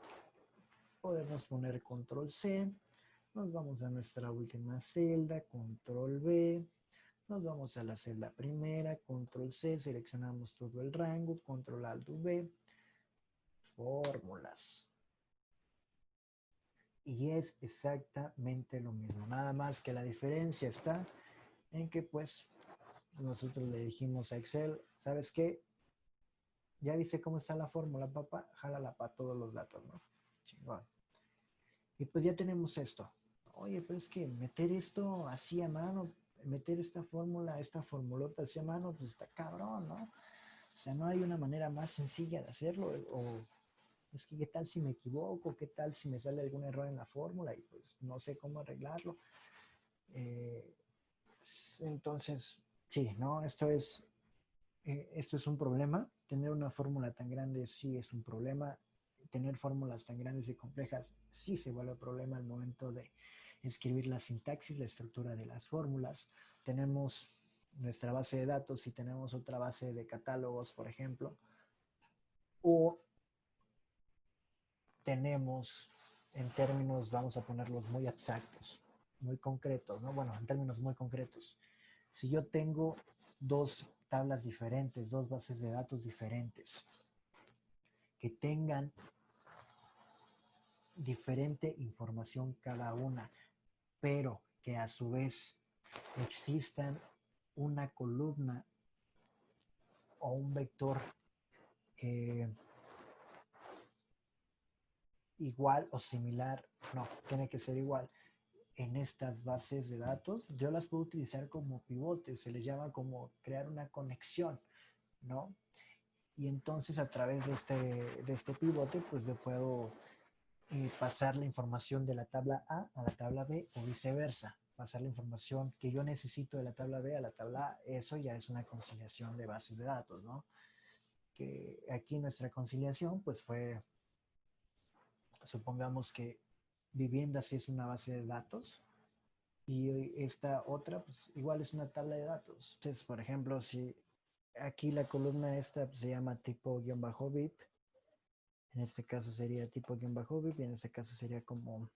podemos poner control C, nos vamos a nuestra última celda, control B, nos vamos a la celda primera, control C, seleccionamos todo el rango, control alt V, fórmulas. Y es exactamente lo mismo, nada más que la diferencia está en que pues nosotros le dijimos a Excel, ¿sabes qué? Ya viste cómo está la fórmula, papá, jálala para todos los datos, ¿no? Chingón. Y pues ya tenemos esto. Oye, pero es que meter esto así a mano, meter esta fórmula, esta formulota así a mano, pues está cabrón, ¿no? O sea, no hay una manera más sencilla de hacerlo. O es que, ¿qué tal si me equivoco? ¿Qué tal si me sale algún error en la fórmula? Y pues no sé cómo arreglarlo. Eh, entonces, sí, ¿no? Esto es un problema. Tener una fórmula tan grande sí es un problema. Tener fórmulas tan grandes y complejas sí se vuelve un problema al momento de escribir la sintaxis, la estructura de las fórmulas. Tenemos nuestra base de datos y tenemos otra base de catálogos, por ejemplo, o tenemos en términos, vamos a ponerlos muy abstractos, muy concretos, ¿no? Bueno, en términos muy concretos. Si yo tengo dos tablas diferentes, dos bases de datos diferentes, que tengan diferente información cada una, pero que a su vez existan una columna o un vector eh, igual o similar, no, tiene que ser igual. En estas bases de datos, yo las puedo utilizar como pivotes, se les llama como crear una conexión, ¿no? Y entonces a través de este pivote, pues yo puedo pasar la información de la tabla A la tabla B o viceversa. Pasar la información que yo necesito de la tabla B a la tabla A. Eso ya es una conciliación de bases de datos, ¿no? Que aquí nuestra conciliación, pues fue, supongamos que viviendas es una base de datos y esta otra, pues igual es una tabla de datos. Entonces, por ejemplo, si aquí la columna esta pues, se llama tipo-vip, en este caso sería tipo-vip y en este caso sería como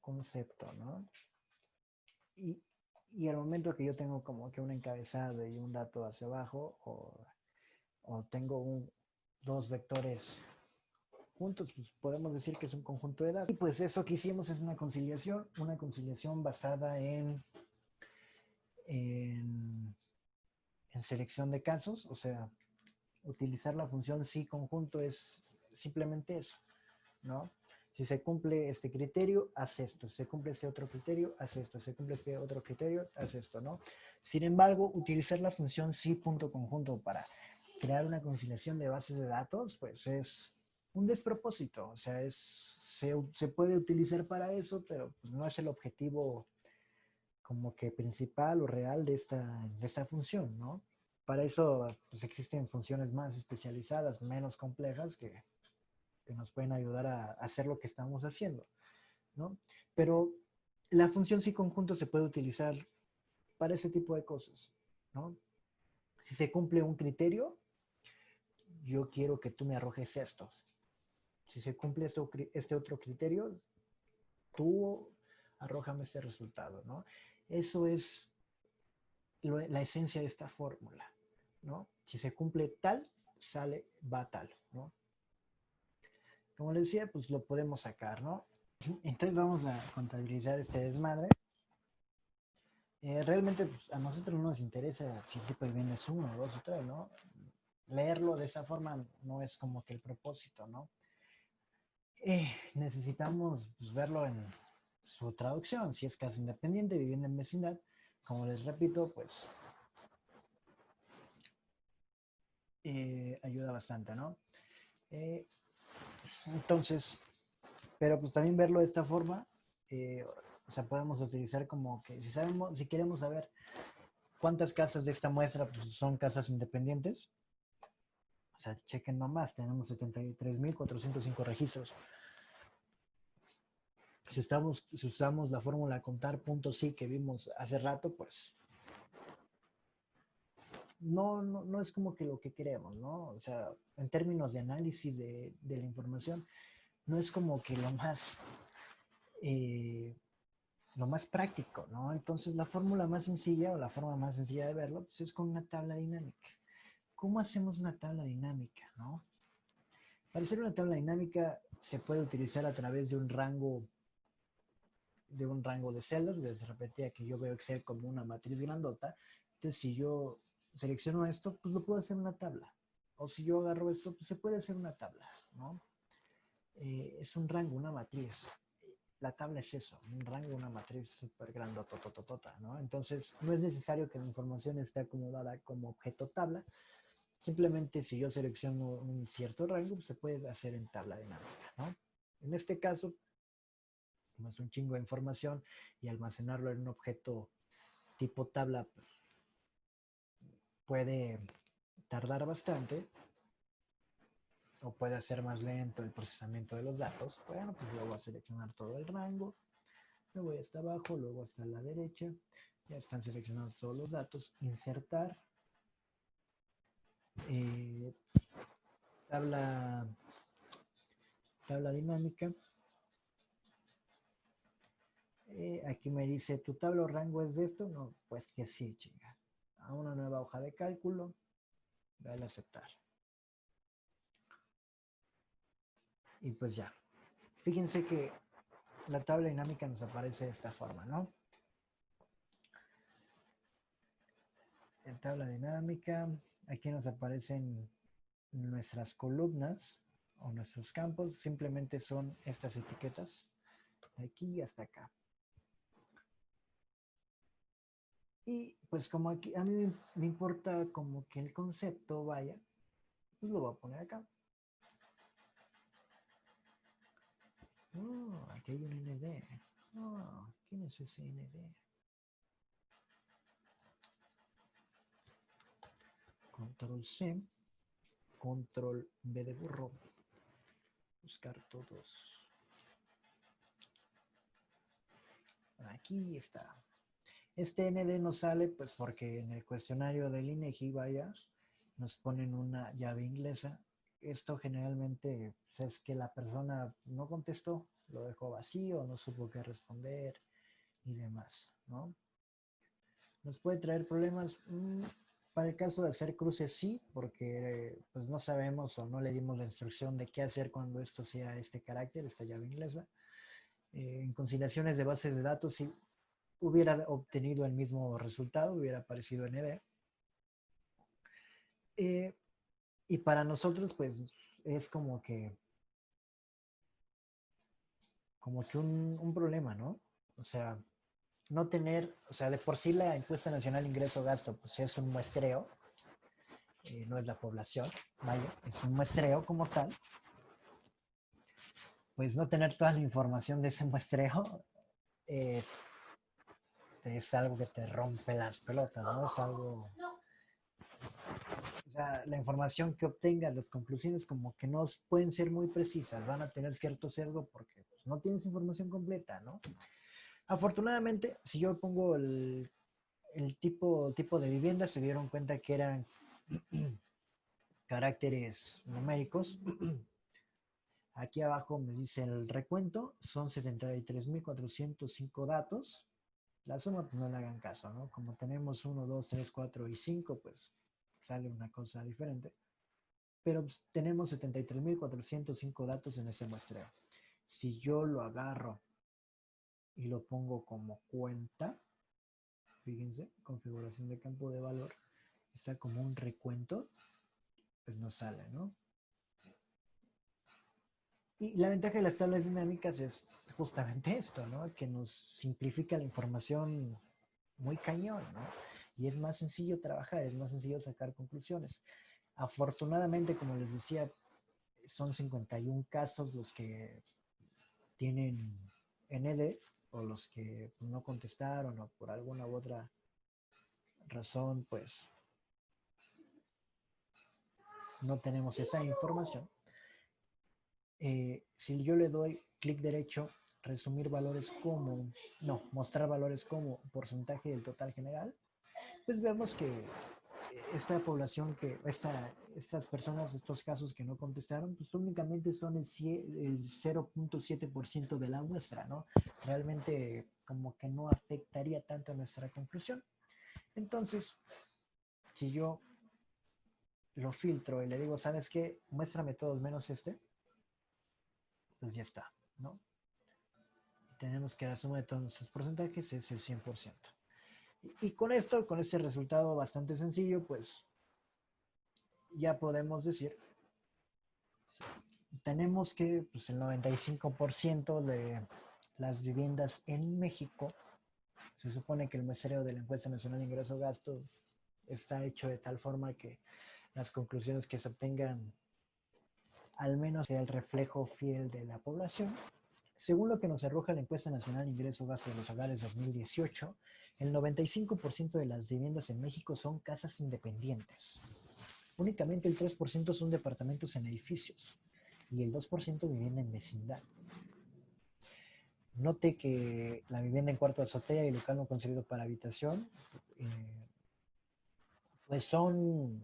concepto, ¿no? Y, y al momento que yo tengo como que un encabezado y un dato hacia abajo, o tengo dos vectores juntos, pues podemos decir que es un conjunto de datos. Y pues eso que hicimos es una conciliación basada en, en selección de casos, o sea, utilizar la función si conjunto es simplemente eso, ¿no? Si se cumple este criterio, haz esto. Si se cumple este otro criterio, haz esto. Si se cumple este otro criterio, haz esto, ¿no? Sin embargo, utilizar la función si.conjunto para crear una conciliación de bases de datos, pues es un despropósito. O sea, se puede utilizar para eso, pero pues no es el objetivo como que principal o real de esta función, ¿no? Para eso pues, existen funciones más especializadas, menos complejas, que nos pueden ayudar a hacer lo que estamos haciendo, ¿no? Pero la función si conjunto se puede utilizar para ese tipo de cosas, ¿no? Si se cumple un criterio, yo quiero que tú me arrojes esto. Si se cumple este otro criterio, tú arrójame este resultado, ¿no? Eso es la esencia de esta fórmula, ¿no? Si se cumple tal, va tal, ¿no? Como les decía, pues lo podemos sacar, ¿no? Entonces vamos a contabilizar este desmadre. Realmente pues, a nosotros no nos interesa si el tipo de bien es 1, 2 o 3, ¿no? Leerlo de esa forma no es como que el propósito, ¿no? Necesitamos pues, verlo en su traducción, si es casa independiente, vivienda en vecindad, como les repito, pues ayuda bastante, ¿no? Eh, entonces, pero pues también verlo de esta forma, o sea, podemos utilizar como que si queremos saber cuántas casas de esta muestra pues, son casas independientes, o sea, chequen nomás, tenemos 73.405 registros. Si usamos la fórmula contar.si que vimos hace rato, pues no es como que lo que queremos, ¿no? O sea, en términos de análisis de la información, no es como que eh, lo más práctico, ¿no? Entonces la fórmula más sencilla o la forma más sencilla de verlo pues, es con una tabla dinámica. ¿Cómo hacemos una tabla dinámica, no? Para hacer una tabla dinámica se puede utilizar a través de celdas. Les repetía que yo veo Excel como una matriz grandota. Entonces, si yo selecciono esto, pues lo puedo hacer una tabla. O si yo agarro esto, pues se puede hacer una tabla, ¿no? Es un rango, una matriz. La tabla es eso, un rango, una matriz súper grandotototota, ¿no? Entonces, no es necesario que la información esté acomodada como objeto tabla. Simplemente si yo selecciono un cierto rango, pues se puede hacer en tabla dinámica, ¿no? En este caso, como es un chingo de información y almacenarlo en un objeto tipo tabla pues, puede tardar bastante o puede ser más lento el procesamiento de los datos. Bueno, pues yo voy a seleccionar todo el rango, me voy hasta abajo, luego hasta la derecha, ya están seleccionados todos los datos, insertar, eh, tabla, tabla dinámica. Aquí me dice, ¿tu tabla o rango es de esto? No, pues que sí, chinga. A una nueva hoja de cálculo, dale a aceptar. Y pues ya. Fíjense que la tabla dinámica nos aparece de esta forma, ¿no? En tabla dinámica, aquí nos aparecen nuestras columnas o nuestros campos, simplemente son estas etiquetas, de aquí hasta acá. Y pues como aquí a mí me importa como que el concepto vaya, pues lo voy a poner acá. Oh, aquí hay un ND. Oh, ¿quién es ese ND? Control C, Control B de burro. Buscar todos. Aquí está. Este ND nos sale pues porque en el cuestionario del INEGI, vaya, nos ponen una llave inglesa. Esto generalmente pues, es que la persona no contestó, lo dejó vacío, no supo qué responder y demás, ¿no? ¿Nos puede traer problemas? Para el caso de hacer cruces sí, porque pues no sabemos o no le dimos la instrucción de qué hacer cuando esto sea este carácter, esta llave inglesa. En conciliaciones de bases de datos sí hubiera obtenido el mismo resultado, hubiera aparecido ND. Y para nosotros pues es como que un problema, ¿no? O sea, no tener, o sea, de por sí la encuesta nacional ingreso-gasto pues es un muestreo, no es la población, vaya, es un muestreo como tal. Pues no tener toda la información de ese muestreo eh, es algo que te rompe las pelotas, ¿no? Es algo, o sea, la información que obtengas, las conclusiones como que no pueden ser muy precisas, van a tener cierto sesgo porque pues, no tienes información completa, ¿no? Afortunadamente, si yo pongo el tipo de vivienda, se dieron cuenta que eran caracteres numéricos. Aquí abajo me dice el recuento, son 73.405 datos. La suma, pues no le hagan caso, ¿no? Como tenemos 1, 2, 3, 4 y 5, pues sale una cosa diferente. Pero pues, tenemos 73.405 datos en ese muestreo. Si yo lo agarro y lo pongo como cuenta, fíjense, configuración de campo de valor, está como un recuento, pues no sale, ¿no? Y la ventaja de las tablas dinámicas es justamente esto, ¿no? Que nos simplifica la información muy cañón, ¿no? Y es más sencillo trabajar, es más sencillo sacar conclusiones. Afortunadamente, como les decía, son 51 casos los que tienen ND o los que no contestaron o por alguna u otra razón, pues no tenemos esa información. Si yo le doy clic derecho, resumir valores como, no, mostrar valores como porcentaje del total general, pues vemos que esta población estas personas, estos casos que no contestaron, pues únicamente son el 0.7% de la muestra, ¿no? Realmente como que no afectaría tanto a nuestra conclusión. Entonces, si yo lo filtro y le digo, ¿sabes qué? Muéstrame todos menos este, pues ya está, ¿no? Y tenemos que la suma de todos nuestros porcentajes es el 100%. Y con esto, con este resultado bastante sencillo, pues ya podemos decir, tenemos que pues, el 95% de las viviendas en México, se supone que el muestreo de la encuesta nacional de ingreso-gasto está hecho de tal forma que las conclusiones que se obtengan al menos sea el reflejo fiel de la población. Según lo que nos arroja la encuesta nacional de ingreso-gasto de los hogares 2018, el 95% de las viviendas en México son casas independientes. Únicamente el 3% son departamentos en edificios y el 2% vivienda en vecindad. Note que la vivienda en cuarto de azotea y local no construido para habitación, pues no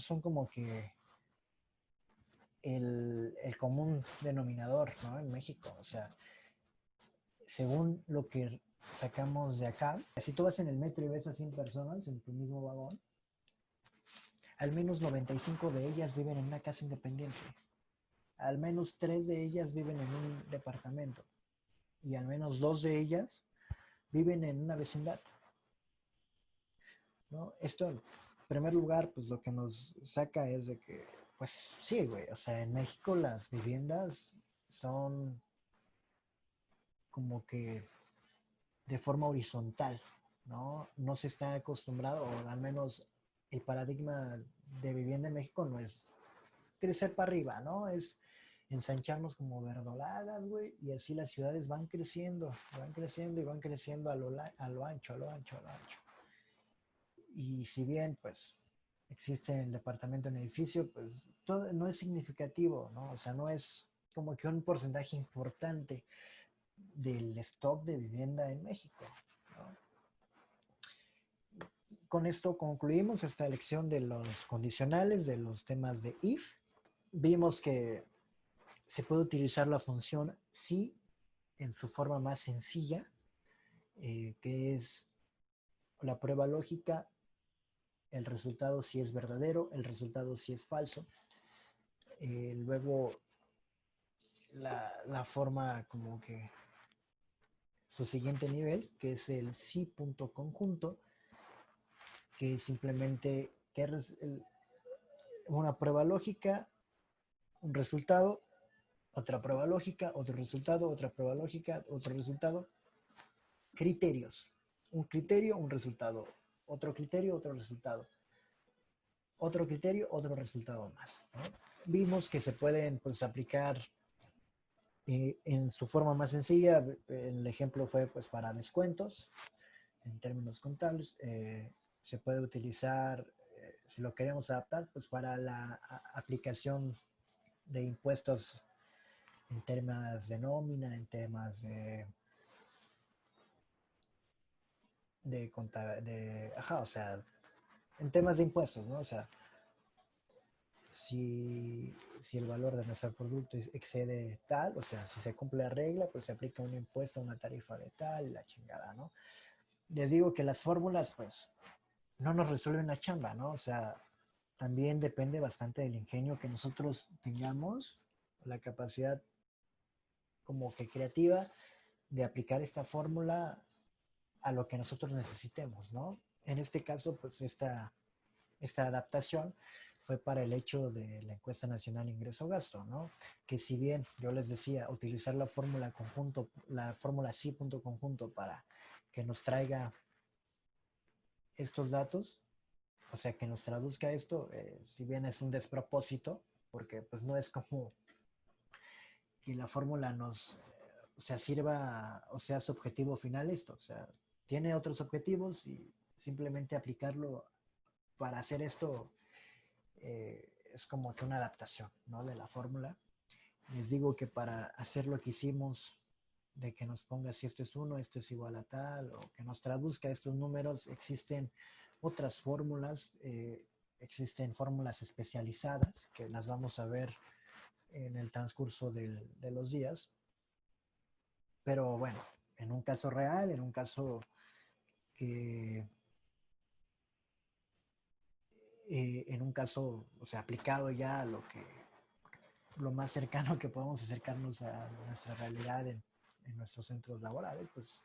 son como que el común denominador, ¿no? En México, o sea, según lo que sacamos de acá, si tú vas en el metro y ves a 100 personas en tu mismo vagón, al menos 95 de ellas viven en una casa independiente, al menos 3 de ellas viven en un departamento y al menos 2 de ellas viven en una vecindad, ¿no? Esto, en primer lugar, pues lo que nos saca es de que, pues sí, güey, o sea, en México las viviendas son como que de forma horizontal, ¿no? No se está acostumbrado, o al menos el paradigma de vivienda en México no es crecer para arriba, ¿no? Es ensancharnos como verdolagas, güey, y así las ciudades van creciendo y van creciendo a lo ancho, a lo ancho, a lo ancho. Y si bien, pues, existe el departamento en edificio, pues todo no es significativo, ¿no? O sea, no es como que un porcentaje importante del stock de vivienda en México, ¿no? Con esto concluimos esta lección de los condicionales, de los temas de if. Vimos que se puede utilizar la función si en su forma más sencilla, que es la prueba lógica, el resultado si es verdadero, el resultado si es falso. Luego la forma como que su siguiente nivel, que es el sí punto conjunto, que es simplemente que es una prueba lógica, un resultado, otra prueba lógica, otro resultado, otra prueba lógica, otro resultado. Criterios. Un criterio, un resultado. Otro criterio, otro resultado. Otro criterio, otro resultado más, ¿no? Vimos que se pueden pues, aplicar en su forma más sencilla. El ejemplo fue pues, para descuentos en términos contables. Se puede utilizar, si lo queremos adaptar, pues para la aplicación de impuestos en temas de nómina, en temas ajá, o sea, en temas de impuestos, ¿no? O sea, si el valor de nuestro producto excede tal, o sea, si se cumple la regla, pues se aplica un impuesto, una tarifa de tal, la chingada, ¿no? Les digo que las fórmulas, pues, no nos resuelven la chamba, ¿no? O sea, también depende bastante del ingenio que nosotros tengamos, la capacidad como que creativa de aplicar esta fórmula a lo que nosotros necesitemos, ¿no? En este caso, pues esta adaptación fue para el hecho de la encuesta nacional ingreso-gasto, ¿no? Que si bien yo les decía utilizar la fórmula conjunto, la fórmula sí punto conjunto para que nos traiga estos datos, o sea, que nos traduzca esto, si bien es un despropósito, porque pues no es como que la fórmula nos, o sea, sirva, o sea, su objetivo final esto, o sea, tiene otros objetivos y simplemente aplicarlo para hacer esto es como que una adaptación, ¿no? De la fórmula. Les digo que para hacer lo que hicimos, de que nos ponga si esto es 1, esto es igual a tal, o que nos traduzca estos números, existen otras fórmulas, existen fórmulas especializadas que las vamos a ver en el transcurso de los días, pero bueno, en un caso real, en un caso que, en un caso, o sea, aplicado ya a lo más cercano que podemos acercarnos a nuestra realidad en nuestros centros laborales, pues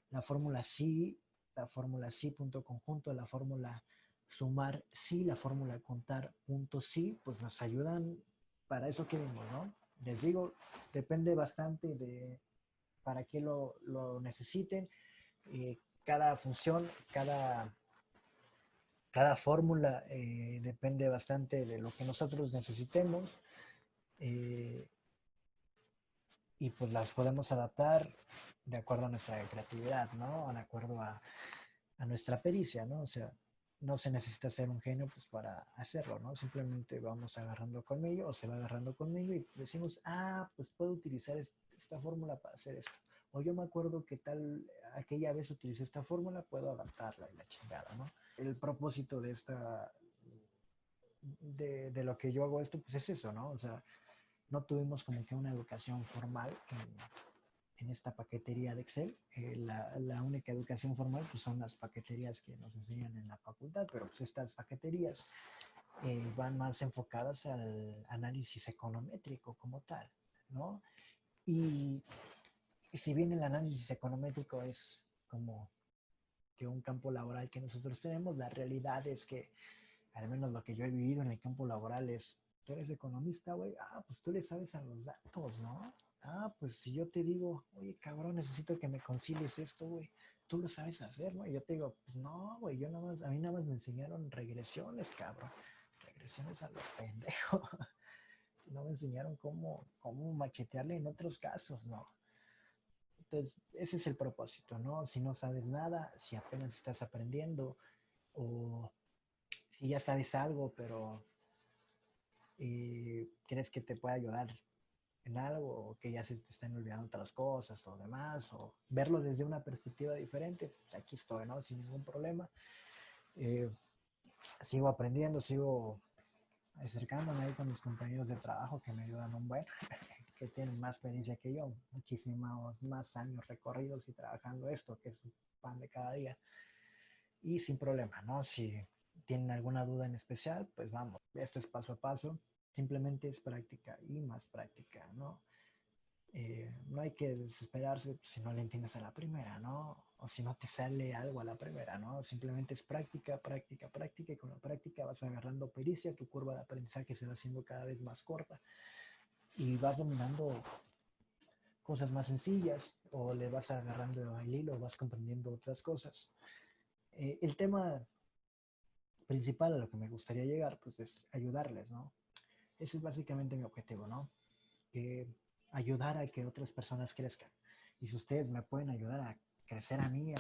la fórmula sí, la fórmula sí punto conjunto, la fórmula sumar sí, la fórmula contar punto sí, pues nos ayudan para eso que vimos, ¿no? Les digo, depende bastante de para qué lo necesiten. Cada función, cada fórmula depende bastante de lo que nosotros necesitemos, eh, y pues las podemos adaptar de acuerdo a nuestra creatividad, ¿no? De acuerdo a nuestra pericia, ¿no? O sea, no se necesita ser un genio pues para hacerlo, ¿no? Simplemente vamos agarrando colmillo o se va agarrando colmillo y decimos, ah, pues puedo utilizar esta fórmula para hacer esto. O yo me acuerdo que tal, aquella vez utilicé esta fórmula, puedo adaptarla y la chingada, ¿no? El propósito de de lo que yo hago esto, pues es eso, ¿no? O sea, no tuvimos como que una educación formal en esta paquetería de Excel. La única educación formal pues son las paqueterías que nos enseñan en la facultad, pero pues estas paqueterías van más enfocadas al análisis econométrico como tal, ¿no? Y si bien el análisis econométrico es como que un campo laboral que nosotros tenemos, la realidad es que, al menos lo que yo he vivido en el campo laboral es, tú eres economista, güey, ah, pues tú le sabes a los datos, ¿no? Ah, pues si yo te digo, oye, cabrón, necesito que me concilies esto, güey, tú lo sabes hacer, ¿no? Y yo te digo, pues no, güey, yo nada más, a mí nada más me enseñaron regresiones, cabrón, regresiones a los pendejos. No me enseñaron cómo machetearle en otros casos, ¿no? Entonces, ese es el propósito, ¿no? Si no sabes nada, si apenas estás aprendiendo, o si ya sabes algo, pero crees que te puede ayudar en algo, o que ya se te están olvidando otras cosas o demás, o verlo desde una perspectiva diferente, pues aquí estoy, ¿no? Sin ningún problema. Eh, Sigo aprendiendo, sigo acercándome ahí con mis compañeros de trabajo que me ayudan un buen, que tienen más experiencia que yo, muchísimos más años recorridos y trabajando esto, que es un pan de cada día. Y sin problema, ¿no? Si tienen alguna duda en especial, pues vamos, esto es paso a paso, simplemente es práctica y más práctica, ¿no? No hay que desesperarse si no le entiendes a la primera, ¿no? O si no te sale algo a la primera, ¿no? Simplemente es práctica, práctica, práctica, y con la práctica vas agarrando pericia, tu curva de aprendizaje se va haciendo cada vez más corta y vas dominando cosas más sencillas, o le vas agarrando el hilo, vas comprendiendo otras cosas. El tema principal a lo que me gustaría llegar, pues es ayudarles, ¿no? Ese es básicamente mi objetivo, ¿no? Que ayudar a que otras personas crezcan. Y si ustedes me pueden ayudar a crecer a mí,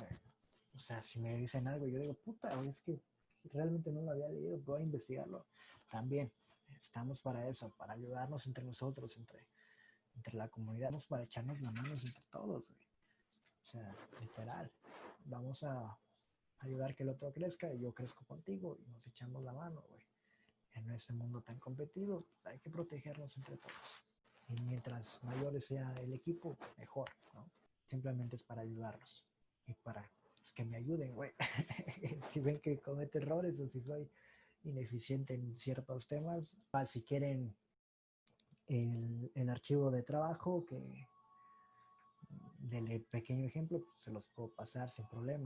o sea, si me dicen algo, yo digo, puta, es que realmente no lo había leído, voy a investigarlo. También estamos para eso, para ayudarnos entre nosotros, entre la comunidad, vamos para echarnos las manos entre todos, güey. O sea, literal. Vamos a ayudar que el otro crezca y yo crezco contigo y nos echamos la mano, güey. En este mundo tan competido, hay que protegernos entre todos. Y mientras mayores sea el equipo, mejor, ¿no? Simplemente es para ayudarlos y para pues, que me ayuden, güey. Si ven que comete errores o si soy ineficiente en ciertos temas, si quieren el archivo de trabajo que del pequeño ejemplo, pues, se los puedo pasar sin problema.